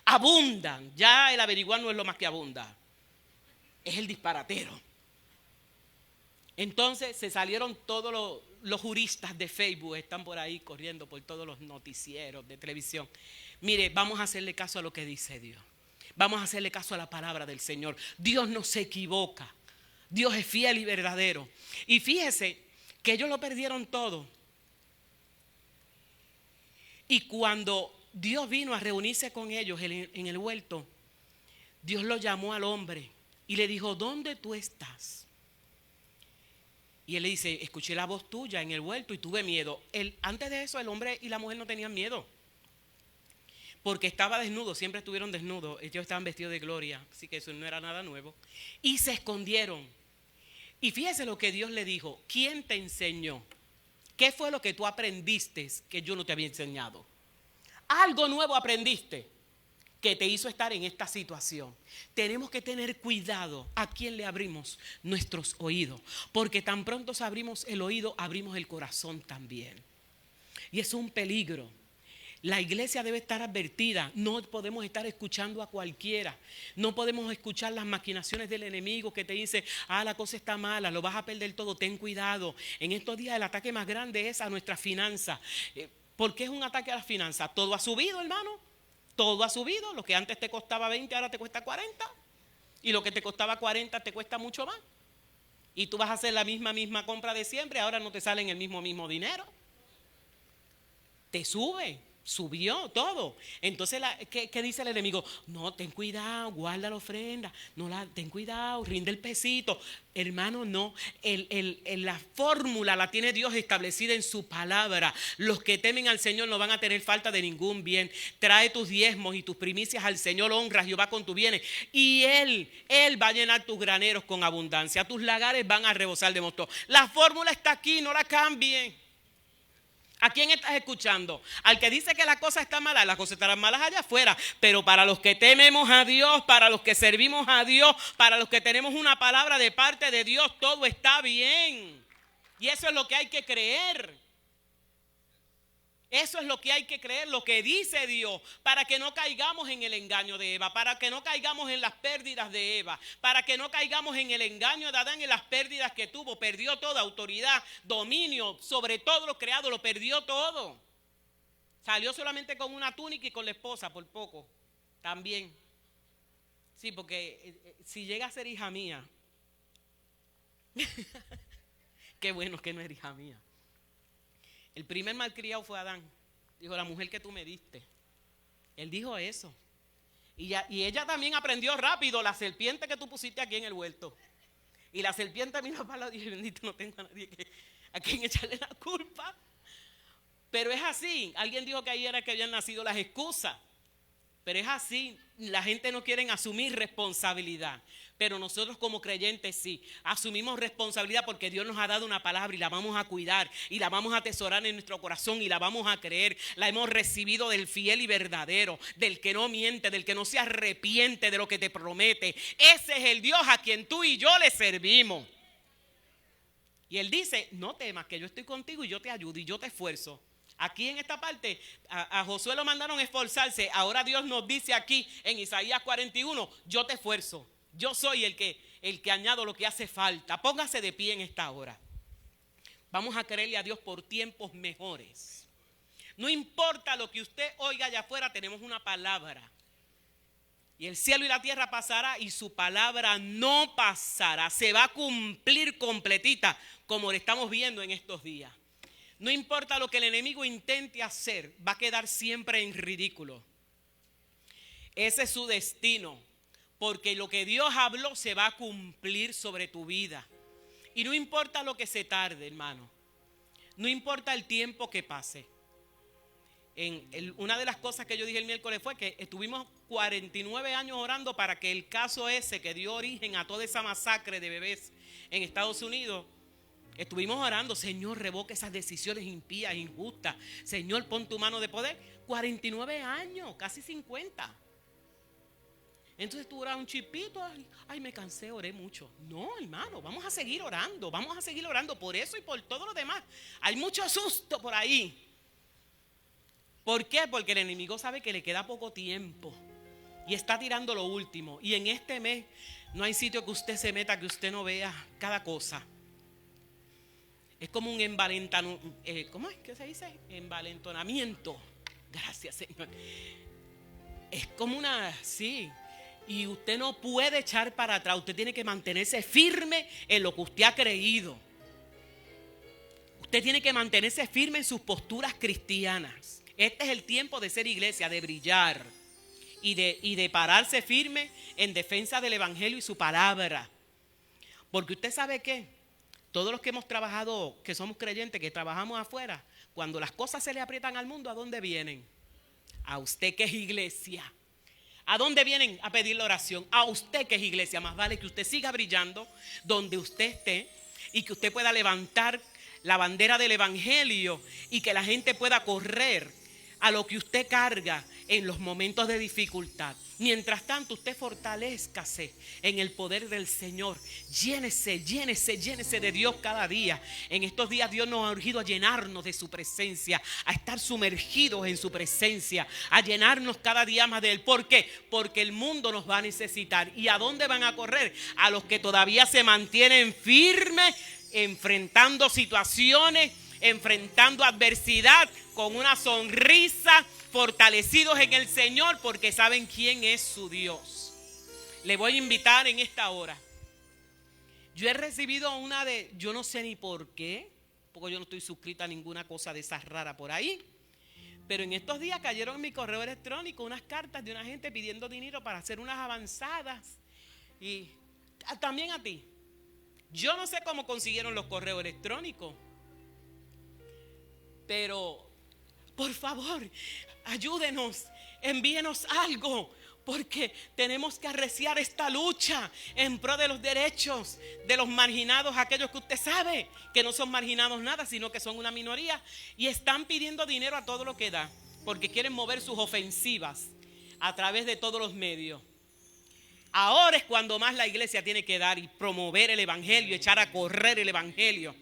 Abundan, ya el averiguar no es lo más que abunda, es el disparatero. Entonces se salieron todos los juristas de Facebook, están por ahí corriendo por todos los noticieros de televisión. Mire, vamos a hacerle caso a lo que dice Dios. Vamos a hacerle caso a la palabra del Señor. Dios no se equivoca. Dios es fiel y verdadero. Y fíjese que ellos lo perdieron todo. Y cuando Dios vino a reunirse con ellos en el huerto, Dios lo llamó al hombre y le dijo, ¿dónde tú estás? Y él le dice, escuché la voz tuya en el huerto y tuve miedo. Antes de eso el hombre y la mujer no tenían miedo, porque estaba desnudo, siempre estuvieron desnudos, ellos estaban vestidos de gloria, así que eso no era nada nuevo. Y se escondieron. Y fíjese lo que Dios le dijo, ¿quién te enseñó? ¿Qué fue lo que tú aprendiste que yo no te había enseñado? Algo nuevo aprendiste que te hizo estar en esta situación. Tenemos que tener cuidado a quién le abrimos nuestros oídos, porque tan pronto abrimos el oído, abrimos el corazón también. Y es un peligro. La iglesia debe estar advertida. No podemos estar escuchando a cualquiera. No podemos escuchar las maquinaciones del enemigo que te dice, la cosa está mala, lo vas a perder todo, ten cuidado. En estos días el ataque más grande es a nuestras finanzas. ¿Por qué es un ataque a las finanzas? Todo ha subido, hermano. Todo ha subido. Lo que antes te costaba 20 ahora te cuesta 40. Y lo que te costaba 40 te cuesta mucho más. Y tú vas a hacer la misma compra de siempre, ahora no te sale en el mismo dinero. Te sube. Subió todo. Entonces, ¿qué dice el enemigo? No, ten cuidado, guarda la ofrenda. Ten cuidado, rinde el pesito. Hermano, no. La fórmula la tiene Dios establecida en su palabra. Los que temen al Señor no van a tener falta de ningún bien. Trae tus diezmos y tus primicias al Señor, honra a Jehová con tus bienes. Y Él va a llenar tus graneros con abundancia. Tus lagares van a rebosar de mosto. La fórmula está aquí, no la cambien. ¿A quién estás escuchando? Al que dice que la cosa está mala, las cosas estarán malas allá afuera. Pero para los que tememos a Dios, para los que servimos a Dios, para los que tenemos una palabra de parte de Dios, todo está bien. Y eso es lo que hay que creer. Eso es lo que hay que creer, lo que dice Dios, para que no caigamos en el engaño de Eva, para que no caigamos en las pérdidas de Eva, para que no caigamos en el engaño de Adán y las pérdidas que tuvo. Perdió toda autoridad, dominio sobre todo lo creado, lo perdió todo. Salió solamente con una túnica y con la esposa por poco, también. Sí, porque si llega a ser hija mía, qué bueno que no es hija mía. El primer malcriado fue Adán. Dijo, la mujer que tú me diste. Él dijo eso. Y ella también aprendió rápido, la serpiente que tú pusiste aquí en el huerto. Y la serpiente miró para el lado y dijo, bendito, no tengo a nadie a quien echarle la culpa. Pero es así. Alguien dijo que ahí era que habían nacido las excusas. Pero es así. La gente no quiere asumir responsabilidad. Pero nosotros como creyentes sí, asumimos responsabilidad porque Dios nos ha dado una palabra y la vamos a cuidar y la vamos a atesorar en nuestro corazón y la vamos a creer. La hemos recibido del fiel y verdadero, del que no miente, del que no se arrepiente de lo que te promete. Ese es el Dios a quien tú y yo le servimos. Y Él dice, no temas que yo estoy contigo y yo te ayudo y yo te esfuerzo. Aquí en esta parte a Josué lo mandaron a esforzarse. Ahora Dios nos dice aquí en Isaías 41, yo te esfuerzo. Yo soy el que añado lo que hace falta. Póngase de pie en esta hora. Vamos a creerle a Dios por tiempos mejores. No importa lo que usted oiga allá afuera, tenemos una palabra. Y el cielo y la tierra pasará y su palabra no pasará. Se va a cumplir completita como lo estamos viendo en estos días. No importa lo que el enemigo intente hacer, va a quedar siempre en ridículo. Ese es su destino. Porque lo que Dios habló se va a cumplir sobre tu vida. Y no importa lo que se tarde, hermano. No importa el tiempo que pase. Una de las cosas que yo dije el miércoles fue que estuvimos 49 años orando para que el caso ese que dio origen a toda esa masacre de bebés en Estados Unidos, estuvimos orando, Señor, revoca esas decisiones impías, injustas. Señor, pon tu mano de poder. 49 años, casi 50. Entonces tú oras un chipito, ay, me cansé, oré mucho. No, hermano, vamos a seguir orando por eso y por todo lo demás. Hay mucho susto por ahí. ¿Por qué? Porque el enemigo sabe que le queda poco tiempo y está tirando lo último. Y en este mes no hay sitio que usted se meta que usted no vea cada cosa. Es como un ¿cómo es que se dice? Envalentonamiento. Gracias, Señor. Es como sí. Y usted no puede echar para atrás. Usted tiene que mantenerse firme en lo que usted ha creído. Usted tiene que mantenerse firme en sus posturas cristianas. Este es el tiempo de ser iglesia, de brillar y de pararse firme en defensa del evangelio y su palabra. Porque usted sabe que todos los que hemos trabajado, que somos creyentes, que trabajamos afuera, cuando las cosas se le aprietan al mundo, ¿a dónde vienen? A usted que es iglesia. ¿A dónde vienen a pedir la oración? A usted que es iglesia. Más vale que usted siga brillando donde usted esté y que usted pueda levantar la bandera del evangelio y que la gente pueda correr a lo que usted carga en los momentos de dificultad. Mientras tanto, usted fortalézcase en el poder del Señor. Llénese de Dios cada día. En estos días Dios nos ha urgido a llenarnos de su presencia, a estar sumergidos en su presencia, a llenarnos cada día más de Él. ¿Por qué? Porque el mundo nos va a necesitar. ¿Y a dónde van a correr? A los que todavía se mantienen firmes, enfrentando situaciones, enfrentando adversidad con una sonrisa, fortalecidos en el Señor porque saben quién es su Dios. Le voy a invitar en esta hora. Yo he recibido yo no sé ni por qué, porque yo no estoy suscrita a ninguna cosa de esas raras por ahí, pero en estos días cayeron en mi correo electrónico unas cartas de una gente pidiendo dinero para hacer unas avanzadas, y también a ti. Yo no sé cómo consiguieron los correos electrónicos, pero por favor, ayúdenos, envíenos algo, porque tenemos que arreciar esta lucha en pro de los derechos de los marginados, aquellos que usted sabe que no son marginados nada, sino que son una minoría y están pidiendo dinero a todo lo que da, porque quieren mover sus ofensivas a través de todos los medios. Ahora es cuando más la iglesia tiene que dar y promover el evangelio, echar a correr el evangelio.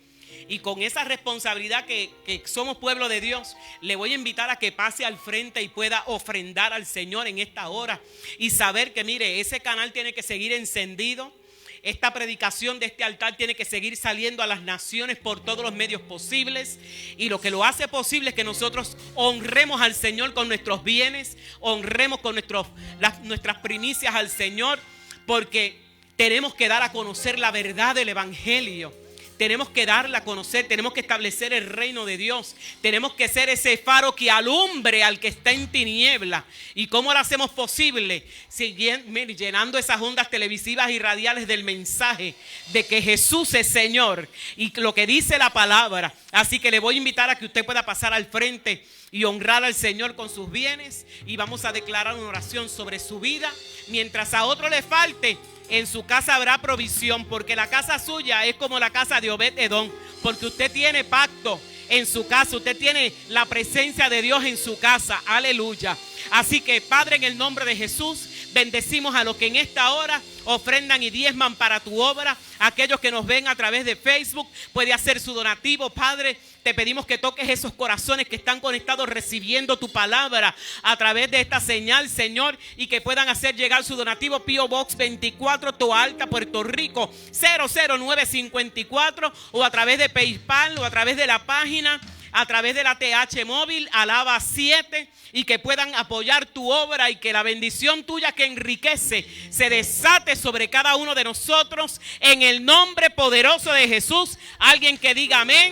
Y con esa responsabilidad que somos pueblo de Dios, le voy a invitar a que pase al frente y pueda ofrendar al Señor en esta hora. Y saber que, mire, ese canal tiene que seguir encendido. Esta predicación de este altar tiene que seguir saliendo a las naciones por todos los medios posibles. Y lo que lo hace posible es que nosotros honremos al Señor con nuestros bienes, honremos con nuestras primicias al Señor, porque tenemos que dar a conocer la verdad del evangelio. Tenemos que darla a conocer, tenemos que establecer el reino de Dios. Tenemos que ser ese faro que alumbre al que está en tiniebla. ¿Y cómo lo hacemos posible? Llenando esas ondas televisivas y radiales del mensaje de que Jesús es Señor y lo que dice la palabra. Así que le voy a invitar a que usted pueda pasar al frente y honrar al Señor con sus bienes. Y vamos a declarar una oración sobre su vida. Mientras a otro le falte, en su casa habrá provisión, porque la casa suya es como la casa de Obed-Edom, porque usted tiene pacto en su casa, usted tiene la presencia de Dios en su casa, aleluya. Así que, Padre, en el nombre de Jesús, bendecimos a los que en esta hora ofrendan y diezman para tu obra. Aquellos que nos ven a través de Facebook, puede hacer su donativo. Padre, te pedimos que toques esos corazones que están conectados recibiendo tu palabra a través de esta señal, Señor, y que puedan hacer llegar su donativo. P.O. Box 24, Toa Alta, Puerto Rico 00954, o a través de PayPal, o a través de la página, a través de la TH móvil, Alaba 7, y que puedan apoyar tu obra y que la bendición tuya que enriquece se desate sobre cada uno de nosotros en el nombre poderoso de Jesús. Alguien que diga amén,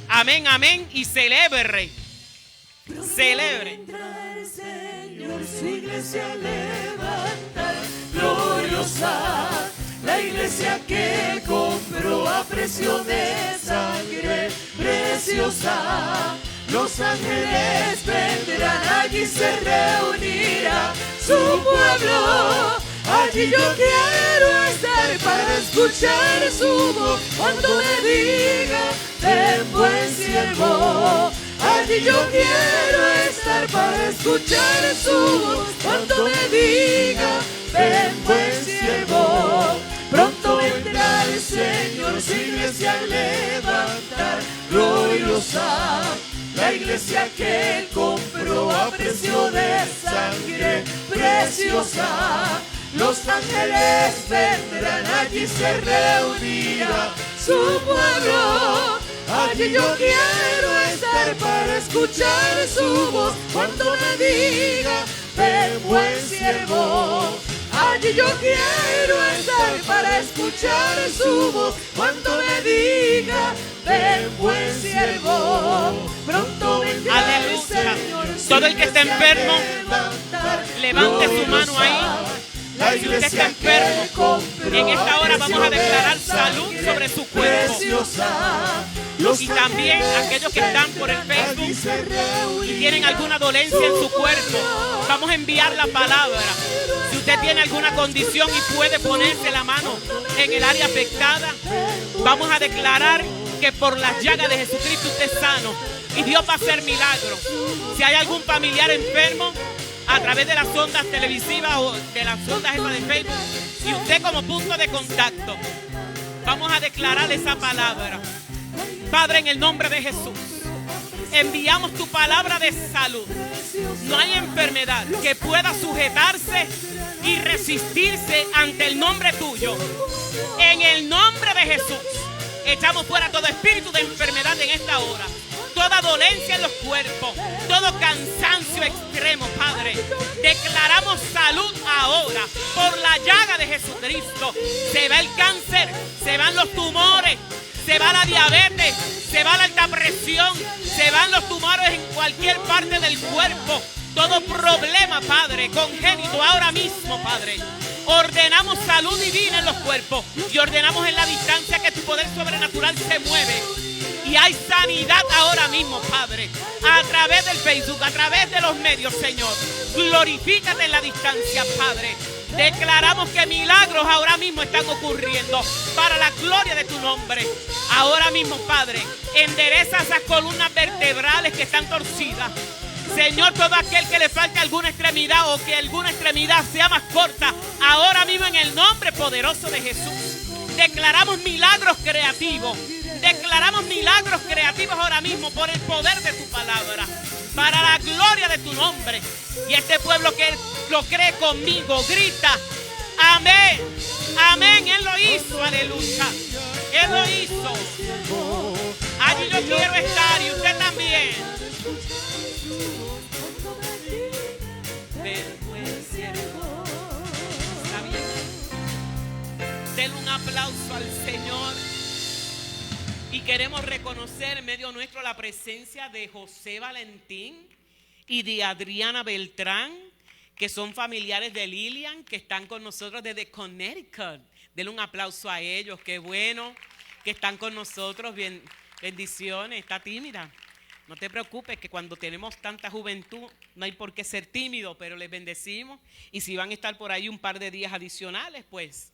amén, amén, y celebre. Señor, su iglesia levantar gloriosa, la iglesia que compró a precio de sangre preciosa. Los ángeles vendrán, allí se reunirá su pueblo. Allí yo quiero estar para escuchar su voz cuando me diga, ven buen siervo. Allí yo quiero estar para escuchar su voz cuando me diga, ven buen siervo. Pronto vendrá el Señor, su iglesia a levantar gloriosa, la iglesia que Él compró a precio de sangre preciosa. Los ángeles vendrán, allí se reunirá su pueblo. Allí yo quiero estar para escuchar su voz cuando me diga, ven buen siervo. Allí yo quiero estar para escuchar su voz cuando me diga, ven buen siervo. Pronto vendrá el Señor. Todo está enfermo, levante su mano ahí. Si usted está enfermo, en esta hora vamos a declarar salud sobre su cuerpo. Y también aquellos que están por el Facebook y tienen alguna dolencia en su cuerpo, vamos a enviar la palabra. Si usted tiene alguna condición y puede ponerse la mano en el área afectada, vamos a declarar que por las llagas de Jesucristo usted es sano y Dios va a hacer milagros. Si hay algún familiar enfermo, a través de las ondas televisivas o de las ondas de Facebook, y usted como punto de contacto, vamos a declarar esa palabra. Padre, en el nombre de Jesús, enviamos tu palabra de salud. No hay enfermedad que pueda sujetarse y resistirse ante el nombre tuyo. En el nombre de Jesús, echamos fuera todo espíritu de enfermedad en esta hora. Toda dolencia en los cuerpos, todo cansancio extremo, Padre. Declaramos salud ahora. Por la llaga de Jesucristo se va el cáncer, se van los tumores, se va la diabetes, se va la alta presión, se van los tumores en cualquier parte del cuerpo. Todo problema, Padre, congénito ahora mismo, Padre. Ordenamos salud divina en los cuerpos y ordenamos en la distancia que tu poder sobrenatural se mueve. Y hay sanidad ahora mismo, Padre, a través del Facebook, a través de los medios, Señor. Glorifícate en la distancia, Padre. Declaramos que milagros ahora mismo están ocurriendo para la gloria de tu nombre. Ahora mismo, Padre, endereza esas columnas vertebrales que están torcidas. Señor, todo aquel que le falta alguna extremidad o que alguna extremidad sea más corta, ahora mismo en el nombre poderoso de Jesús, declaramos milagros creativos. Declaramos milagros creativos ahora mismo por el poder de tu palabra, para la gloria de tu nombre. Y este pueblo que lo cree conmigo, grita, amén, amén. Él lo hizo, aleluya. Él lo hizo. Allí yo quiero estar y usted también. Está bien. Denle un aplauso al Señor. Y queremos reconocer en medio nuestro la presencia de José Valentín y de Adriana Beltrán, que son familiares de Lilian, que están con nosotros desde Connecticut. Denle un aplauso a ellos, qué bueno que están con nosotros. Bien, bendiciones, está tímida. No te preocupes, que cuando tenemos tanta juventud no hay por qué ser tímido, pero les bendecimos. Y si van a estar por ahí un par de días adicionales, pues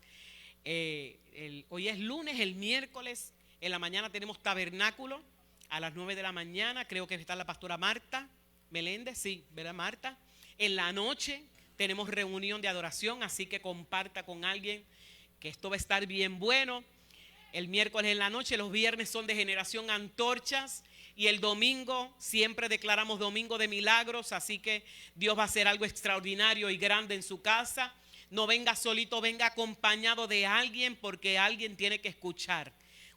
hoy es lunes, el miércoles en la mañana tenemos tabernáculo a las 9 de la mañana. Creo que está la pastora Marta Meléndez, sí, ¿verdad, Marta? En la noche tenemos reunión de adoración, así que comparta con alguien que esto va a estar bien bueno. El miércoles en la noche, los viernes son de Generación Antorchas y el domingo siempre declaramos domingo de milagros, así que Dios va a hacer algo extraordinario y grande en su casa. No venga solito, venga acompañado de alguien, porque alguien tiene que escuchar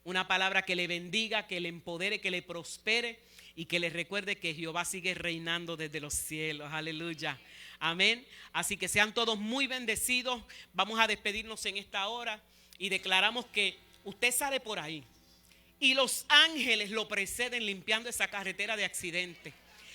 una palabra que le bendiga, que le empodere, que le prospere y que le recuerde que Jehová sigue reinando desde los cielos. Aleluya. Amén. Así que sean todos muy bendecidos. Vamos a despedirnos en esta hora y declaramos que usted sale por ahí y los ángeles lo preceden limpiando esa carretera de accidentes.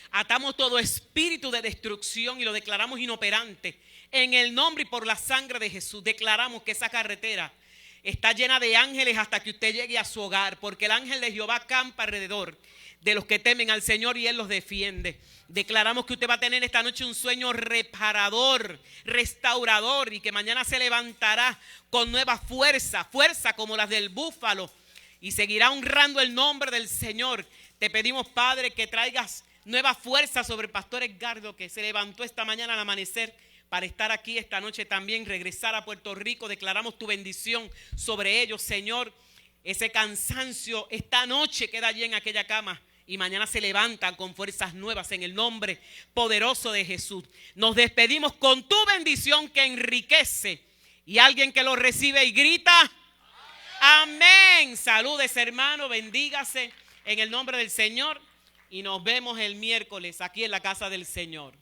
Atamos todo espíritu de destrucción y lo declaramos inoperante. En el nombre y por la sangre de Jesús declaramos que esa carretera está llena de ángeles hasta que usted llegue a su hogar, porque el ángel de Jehová campa alrededor de los que temen al Señor y Él los defiende. Declaramos que usted va a tener esta noche un sueño reparador, restaurador, y que mañana se levantará con nueva fuerza, fuerza como las del búfalo, y seguirá honrando el nombre del Señor. Te pedimos, Padre, que traigas nueva fuerza sobre el pastor Edgardo, que se levantó esta mañana al amanecer para estar aquí esta noche también, regresar a Puerto Rico. Declaramos tu bendición sobre ellos, Señor. Ese cansancio esta noche queda allí en aquella cama y mañana se levantan con fuerzas nuevas en el nombre poderoso de Jesús. Nos despedimos con tu bendición que enriquece, y alguien que lo recibe y grita amén. Saludes, hermano, bendígase en el nombre del Señor y nos vemos el miércoles aquí en la casa del Señor.